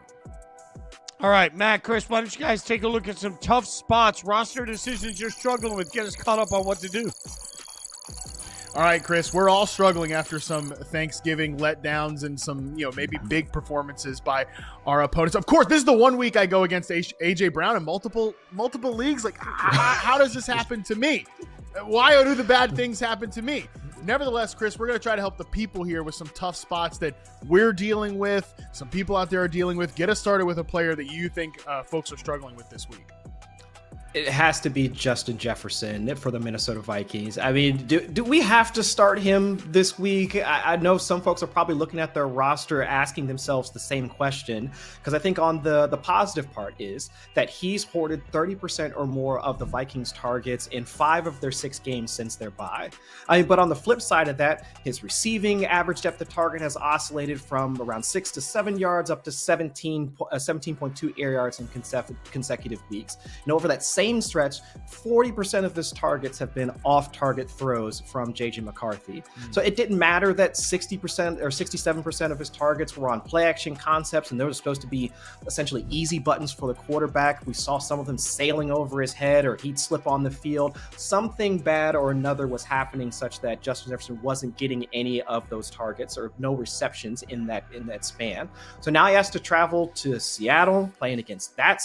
All right, Matt, Chris, why don't you guys take a look at some tough spots, roster decisions you're struggling with. Get us caught up on what to do. All right, Chris, we're all struggling after some Thanksgiving letdowns and some, maybe big performances by our opponents. Of course, this is the 1 week I go against AJ Brown in multiple leagues. Like, how does this happen to me? Why do the bad things happen to me? Nevertheless, Chris, we're going to try to help the people here with some tough spots that we're dealing with, some people out there are dealing with. Get us started with a player that you think folks are struggling with this week. It has to be Justin Jefferson for the Minnesota Vikings. I mean, do we have to start him this week? I know some folks are probably looking at their roster asking themselves the same question, because I think on the positive part is that he's hoarded 30% or more of the Vikings targets in 5 of their 6 games since their bye. But on the flip side of that, his receiving average depth of target has oscillated from around 6 to 7 yards up to 17.2 air yards in consecutive weeks. Over that same stretch, 40% of his targets have been off-target throws from JJ McCarthy. So it didn't matter that 60% or 67% of his targets were on play-action concepts, and those were supposed to be essentially easy buttons for the quarterback. We saw some of them sailing over his head, or he'd slip on the field. Something bad or another was happening such that Justin Jefferson wasn't getting any of those targets or no receptions in that span. So now he has to travel to Seattle, playing against that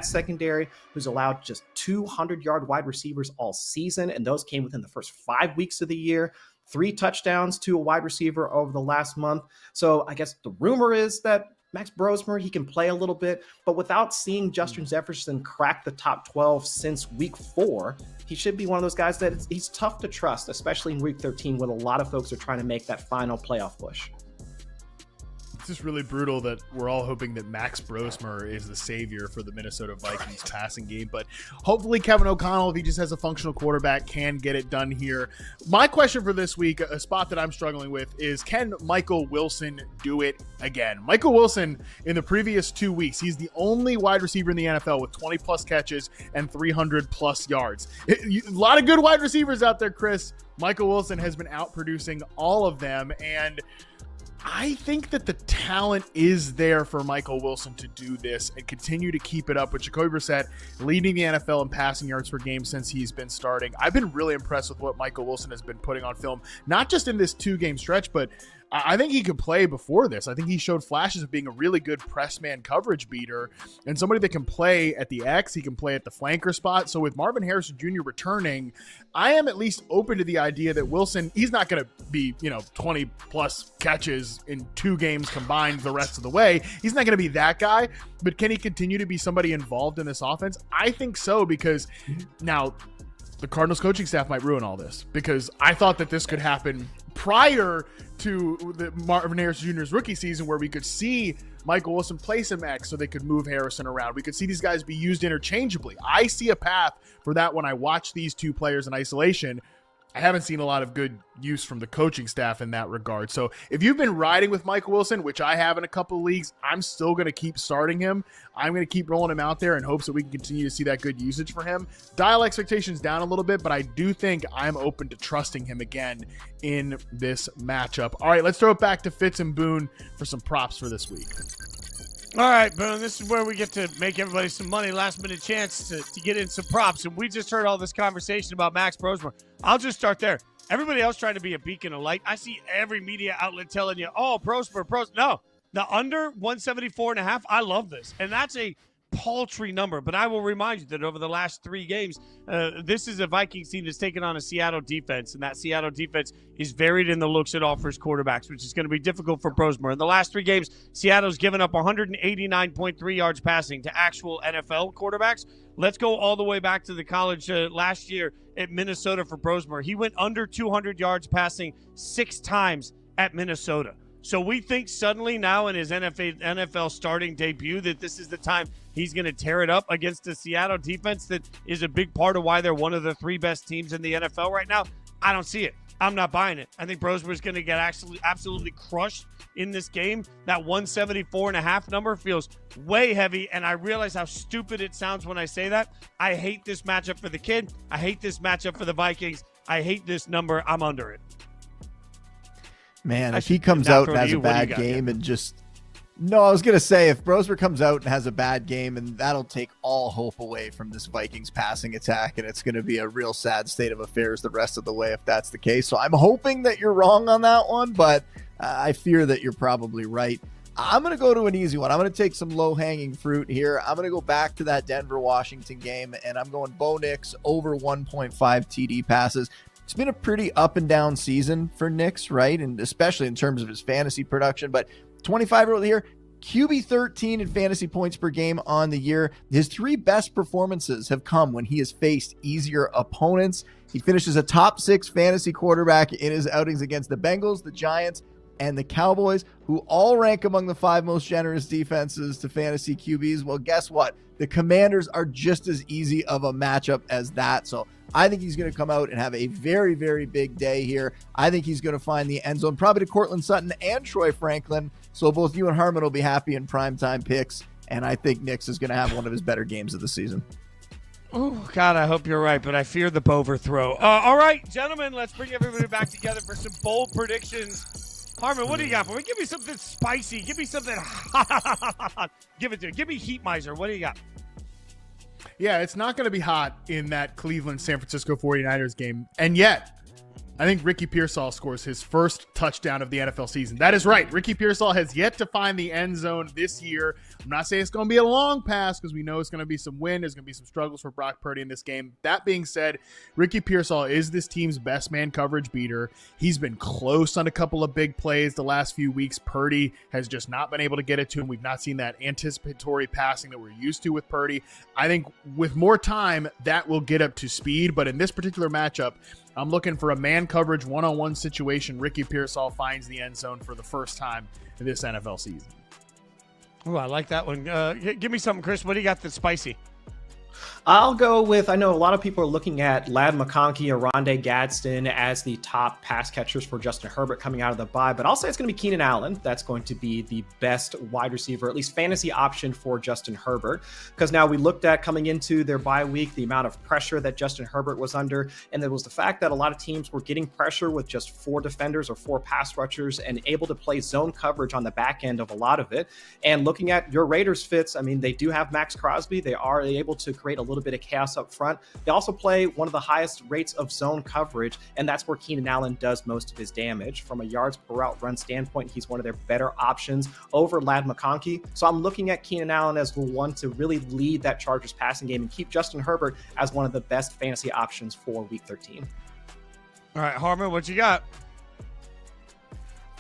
secondary, who's allowed just 200-yard wide receivers all season, and those came within the first 5 weeks of the year. 3 touchdowns to a wide receiver over the last month. So I guess the rumor is that Max Brosmer, he can play a little bit, but without seeing Justin Jefferson crack the top 12 since week 4, he should be one of those guys that he's tough to trust, especially in week 13 when a lot of folks are trying to make that final playoff push. It's just really brutal that we're all hoping that Max Brosmer is the savior for the Minnesota Vikings passing game, but hopefully Kevin O'Connell, if he just has a functional quarterback, can get it done here. My question for this week, a spot that I'm struggling with, is can Michael Wilson do it again? Michael Wilson, in the previous 2 weeks, he's the only wide receiver in the NFL with 20-plus catches and 300-plus yards. A lot of good wide receivers out there, Chris. Michael Wilson has been outproducing all of them, and I think that the talent is there for Michael Wilson to do this and continue to keep it up with Jacoby Brissett leading the NFL in passing yards per game since he's been starting. I've been really impressed with what Michael Wilson has been putting on film, not just in this 2-game stretch, but I think he could play before this. I think he showed flashes of being a really good press man coverage beater and somebody that can play at the X. He can play at the flanker spot. So with Marvin Harrison Jr. returning, I am at least open to the idea that Wilson, he's not going to be, 20 plus catches in 2 games combined the rest of the way. He's not going to be that guy, but can he continue to be somebody involved in this offense? I think so, because now the Cardinals coaching staff might ruin all this, because I thought that this could happen prior to the Marvin Harrison Jr.'s rookie season, where we could see Michael Wilson play some X so they could move Harrison around. We could see these guys be used interchangeably. I see a path for that when I watch these 2 players in isolation. I haven't seen a lot of good use from the coaching staff in that regard. So if you've been riding with Michael Wilson, which I have in a couple of leagues, I'm still going to keep starting him. I'm going to keep rolling him out there in hopes that we can continue to see that good usage for him. Dial expectations down a little bit, but I do think I'm open to trusting him again in this matchup. All right, let's throw it back to Fitz and Boone for some props for this week. All right, Boone, this is where we get to make everybody some money, last-minute chance to get in some props. And we just heard all this conversation about Max Brosmer. I'll just start there. Everybody else trying to be a beacon of light. I see every media outlet telling you, oh, Brosmer. No, the under 174.5, I love this. And that's a paltry number, but I will remind you that over the last 3 games, this is a Vikings team that's taken on a Seattle defense, and that Seattle defense is varied in the looks it offers quarterbacks, which is going to be difficult for Brosmer. In the last 3 games, Seattle's given up 189.3 yards passing to actual NFL quarterbacks. Let's go all the way back to the college last year at Minnesota for Brosmer. He went under 200 yards passing 6 times at Minnesota. So we think suddenly now in his NFL starting debut that this is the time he's going to tear it up against the Seattle defense that is a big part of why they're one of the 3 best teams in the NFL right now. I don't see it. I'm not buying it. I think Brosmer's going to get absolutely crushed in this game. That 174.5 number feels way heavy, and I realize how stupid it sounds when I say that. I hate this matchup for the kid. I hate this matchup for the Vikings. I hate this number. I'm under it. Man, if he comes out and has a bad game and just... No, I was going to say, if Brosmer comes out and has a bad game, and that'll take all hope away from this Vikings passing attack, and it's going to be a real sad state of affairs the rest of the way if that's the case. So I'm hoping that you're wrong on that one, but I fear that you're probably right. I'm going to go to an easy one. I'm going to take some low-hanging fruit here. I'm going to go back to that Denver-Washington game, and I'm going Bo Nix over 1.5 TD passes. It's been a pretty up and down season for Nix, right? And especially in terms of his fantasy production. But 25-year-old here, QB 13 in fantasy points per game on the year. His 3 best performances have come when he has faced easier opponents. He finishes a top 6 fantasy quarterback in his outings against the Bengals, the Giants, and the Cowboys, who all rank among the 5 most generous defenses to fantasy QBs. Well, guess what? The Commanders are just as easy of a matchup as that. So I think he's going to come out and have a very, very big day here. I think he's going to find the end zone, probably to Cortland Sutton and Troy Franklin. So both you and Harmon will be happy in primetime picks. And I think Nix is going to have one of his better games of the season. Oh, God, I hope you're right, but I fear the overthrow. All right, gentlemen, let's bring everybody back together for some bold predictions. Harmon, what do you got for me? Give me something spicy. Give me something hot. Give it to me. Give me Heat Miser. What do you got? Yeah, it's not going to be hot in that Cleveland-San Francisco 49ers game. And yet, I think Ricky Pearsall scores his first touchdown of the NFL season. That is right. Ricky Pearsall has yet to find the end zone this year. I'm not saying it's going to be a long pass because we know it's going to be some wind. There's going to be some struggles for Brock Purdy in this game. That being said, Ricky Pearsall is this team's best man coverage beater. He's been close on a couple of big plays the last few weeks. Purdy has just not been able to get it to him. We've not seen that anticipatory passing that we're used to with Purdy. I think with more time, that will get up to speed. But in this particular matchup, I'm looking for a man coverage one-on-one situation. Ricky Pearsall finds the end zone for the first time in this NFL season. Oh, I like that one. Give me something, Chris. What do you got that's spicy? I'll go with, I know a lot of people are looking at Ladd McConkey or Rondé Gadsden as the top pass catchers for Justin Herbert coming out of the bye, but I'll say it's going to be Keenan Allen. That's going to be the best wide receiver, at least fantasy option for Justin Herbert, because now we looked at coming into their bye week, the amount of pressure that Justin Herbert was under, and there was the fact that a lot of teams were getting pressure with just 4 defenders or 4 pass rushers and able to play zone coverage on the back end of a lot of it. And looking at your Raiders fits, I mean, they do have Max Crosby. They are able to create a little bit of chaos up front. They also play one of the highest rates of zone coverage, and that's where Keenan Allen does most of his damage. From a yards per route run standpoint, he's one of their better options over Ladd McConkey. So I'm looking at Keenan Allen as the one to really lead that Chargers passing game and keep Justin Herbert as one of the best fantasy options for Week 13. All right, Harmon, what you got?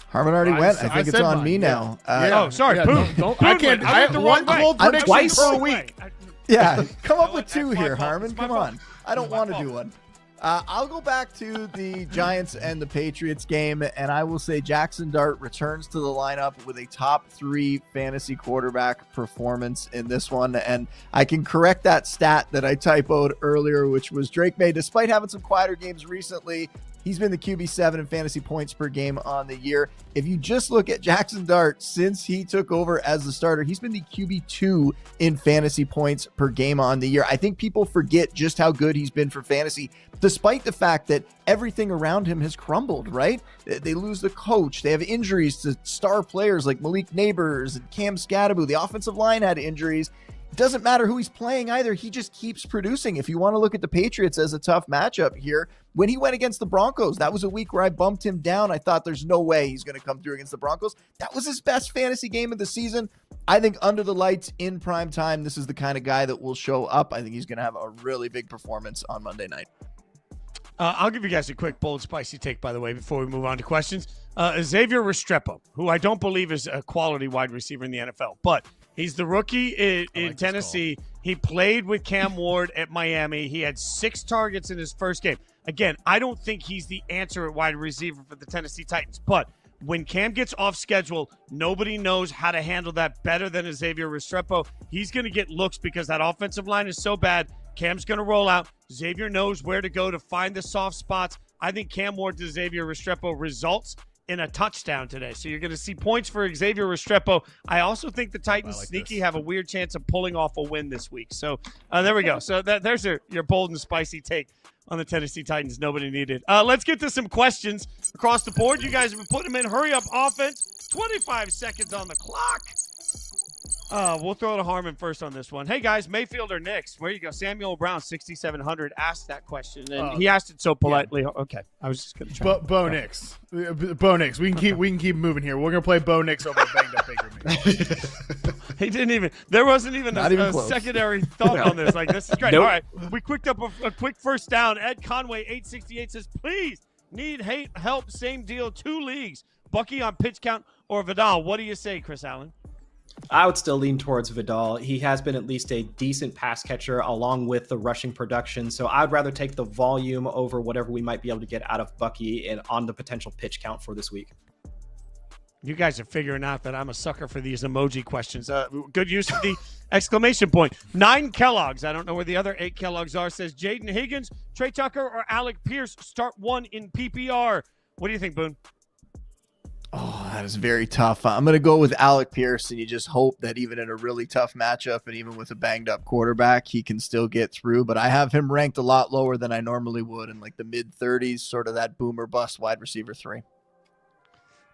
Harmon already went. I think it's on me now. Oh, sorry. Yeah, Boone. don't, I can't. I have one cold prediction twice per week. Yeah, come up with 2 here, Harmon. Come on. I don't want to do one. I'll go back to the Giants and the Patriots game, and I will say Jackson Dart returns to the lineup with a top 3 fantasy quarterback performance in this one. And I can correct that stat that I typoed earlier, which was Drake May, despite having some quieter games recently, he's been the QB7 in fantasy points per game on the year. If you just look at Jackson Dart, since he took over as the starter, he's been the QB2 in fantasy points per game on the year. I think people forget just how good he's been for fantasy, despite the fact that everything around him has crumbled, right? They lose the coach. They have injuries to star players like Malik Neighbors and Cam Scadaboo. The offensive line had injuries. doesn't matter who he's playing either. He just keeps producing. If you want to look at the Patriots as a tough matchup here, when he went against the Broncos, that was a week where I bumped him down. I thought there's no way he's going to come through against the Broncos. That was his best fantasy game of the season. I think under the lights in prime time, this is the kind of guy that will show up. I think he's going to have a really big performance on Monday night. I'll give you guys a quick, bold, spicy take, by the way, before we move on to questions. Xavier Restrepo, who I don't believe is a quality wide receiver in the NFL, but he's the rookie in Tennessee. He played with Cam Ward at Miami. He had 6 targets in his first game. Again, I don't think he's the answer at wide receiver for the Tennessee Titans, but when Cam gets off schedule, nobody knows how to handle that better than Xavier Restrepo. He's going to get looks because that offensive line is so bad. Cam's going to roll out. Xavier knows where to go to find the soft spots. I think Cam Ward to Xavier Restrepo results in a touchdown today. So you're going to see points for Xavier Restrepo. I also think the Titans have a weird chance of pulling off a win this week. So there we go. So there's your bold and spicy take on the Tennessee Titans. Nobody needed. Let's get to some questions across the board. You guys have been putting them in. Hurry up offense. 25 seconds on the clock. We'll throw to Harmon first on this one. Hey, guys, Mayfield or Knicks? Where you go? Samuel Brown, 6,700, asked that question, and he asked it so politely. Yeah. Okay, I was just going to try. Bo Nix. Bo Nix. We can keep moving here. We're going to play Bo Nix over banged up Baker Mayfield. He didn't even. There wasn't even a secondary thought on this. Like, this is great. Nope. All right, we quicked up a quick first down. Ed Conway, 868 says, please need help. Same deal. 2 leagues. Bucky on pitch count or Vidal. What do you say, Chris Allen? I would still lean towards Vidal. He has been at least a decent pass catcher along with the rushing production. So I'd rather take the volume over whatever we might be able to get out of Bucky and on the potential pitch count for this week. You guys are figuring out that I'm a sucker for these emoji questions. Good use of the exclamation point. 9 Kellogg's. I don't know where the other 8 Kellogg's are. Says Jaden Higgins, Trey Tucker, or Alec Pierce. Start 1 in PPR. What do you think, Boone? Oh, that is very tough. I'm going to go with Alec Pierce, and you just hope that even in a really tough matchup and even with a banged-up quarterback, he can still get through. But I have him ranked a lot lower than I normally would in like the mid-30s, sort of that boomer bust wide receiver 3.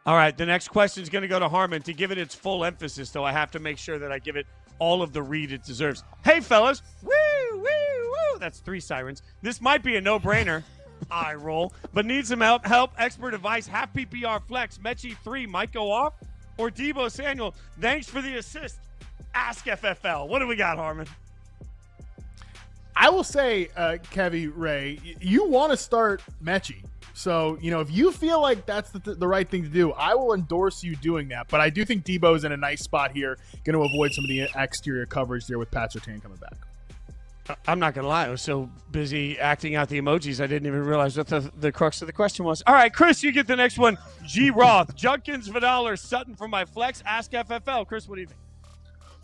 All right, the next question is going to go to Harmon. To give it its full emphasis, though, I have to make sure that I give it all of the read it deserves. Hey, fellas. Woo, woo, woo. That's 3 sirens. This might be a no-brainer. Eye roll, but need some help, expert advice, half PPR flex, Mechie 3 might go off, or Deebo Samuel, thanks for the assist. Ask FFL. What do we got, Harmon? I will say, Kevy Ray, you want to start Mechie. So, if you feel like that's the right thing to do, I will endorse you doing that. But I do think Deebo's in a nice spot here, going to avoid some of the exterior coverage there with Pat Surtain coming back. I'm not going to lie. I was so busy acting out the emojis, I didn't even realize what the crux of the question was. All right, Chris, you get the next one. G. Roth, Judkins, Vidal, or Sutton for my flex. Ask FFL. Chris, what do you think?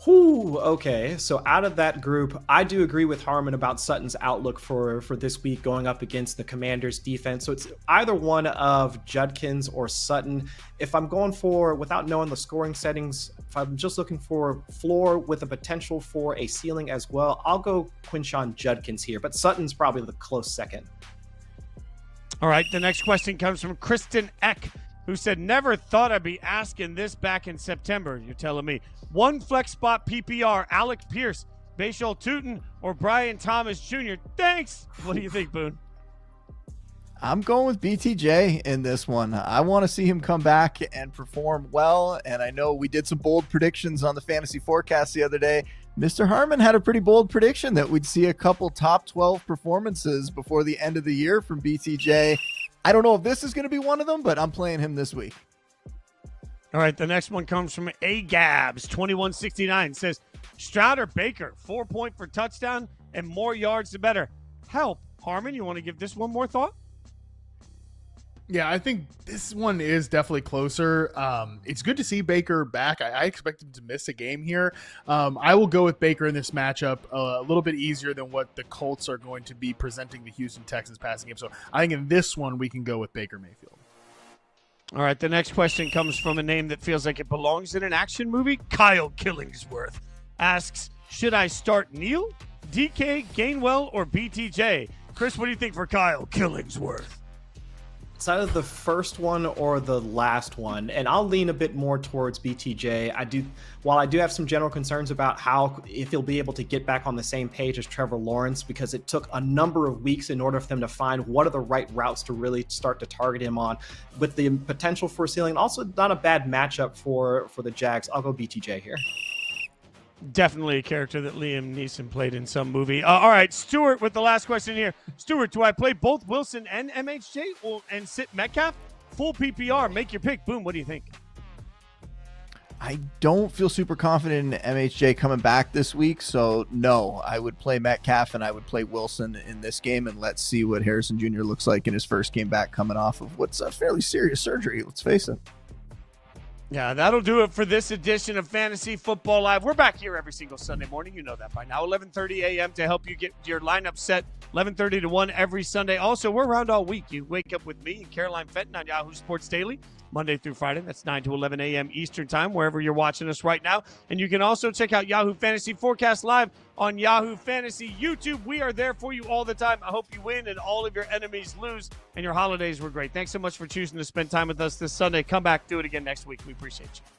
Okay. So out of that group, I do agree with Harmon about Sutton's outlook for this week going up against the Commanders defense. So it's either one of Judkins or Sutton. If I'm going for, without knowing the scoring settings, if I'm just looking for floor with a potential for a ceiling as well, I'll go Quinshon Judkins here, but Sutton's probably the close second. All right. The next question comes from Kristen Eck, who said, never thought I'd be asking this back in September. You're telling me. 1 flex spot PPR, Alec Pierce, Bashal Tootin, or Brian Thomas Jr. Thanks. What do you think, Boone? I'm going with BTJ in this one. I want to see him come back and perform well. And I know we did some bold predictions on the fantasy forecast the other day. Mr. Harmon had a pretty bold prediction that we'd see a couple top 12 performances before the end of the year from BTJ. I don't know if this is going to be one of them, but I'm playing him this week. All right, the next one comes from A-Gabs, 2169. Says, Stroud or Baker, 4 point for touchdown and more yards the better. Help. Harmon, you want to give this one more thought? Yeah, I think this one is definitely closer. It's good to see Baker back. I expect him to miss a game here. I will go with Baker in this matchup, a little bit easier than what the Colts are going to be presenting the Houston Texans passing game. So I think in this one, we can go with Baker Mayfield. All right, the next question comes from a name that feels like it belongs in an action movie. Kyle Killingsworth asks, should I start Neal, DK, Gainwell, or BTJ? Chris, what do you think for Kyle Killingsworth? It's either the first one or the last one, and I'll lean a bit more towards BTJ. While I do have some general concerns about if he'll be able to get back on the same page as Trevor Lawrence, because it took a number of weeks in order for them to find what are the right routes to really start to target him on, with the potential for a ceiling. Also, not a bad matchup for the Jags. I'll go BTJ here. Definitely a character that Liam Neeson played in some movie. All right, Stuart with the last question here. Stuart, do I play both Wilson and MHJ and sit Metcalf? Full PPR. Make your pick. Boom. What do you think? I don't feel super confident in MHJ coming back this week, so no, I would play Metcalf and I would play Wilson in this game, and let's see what Harrison Jr. looks like in his first game back coming off of what's a fairly serious surgery, let's face it. Yeah, that'll do it for this edition of Fantasy Football Live. We're back here every single Sunday morning. You know that by now. 11:30 a.m. to help you get your lineup set. 11:30 to 1 every Sunday. Also, we're around all week. You wake up with me and Caroline Fenton on Yahoo Sports Daily, Monday through Friday. That's 9 to 11 a.m. Eastern Time, wherever you're watching us right now. And you can also check out Yahoo Fantasy Forecast Live on Yahoo Fantasy YouTube. We are there for you all the time. I hope you win and all of your enemies lose and your holidays were great. Thanks so much for choosing to spend time with us this Sunday. Come back, do it again next week. We appreciate you.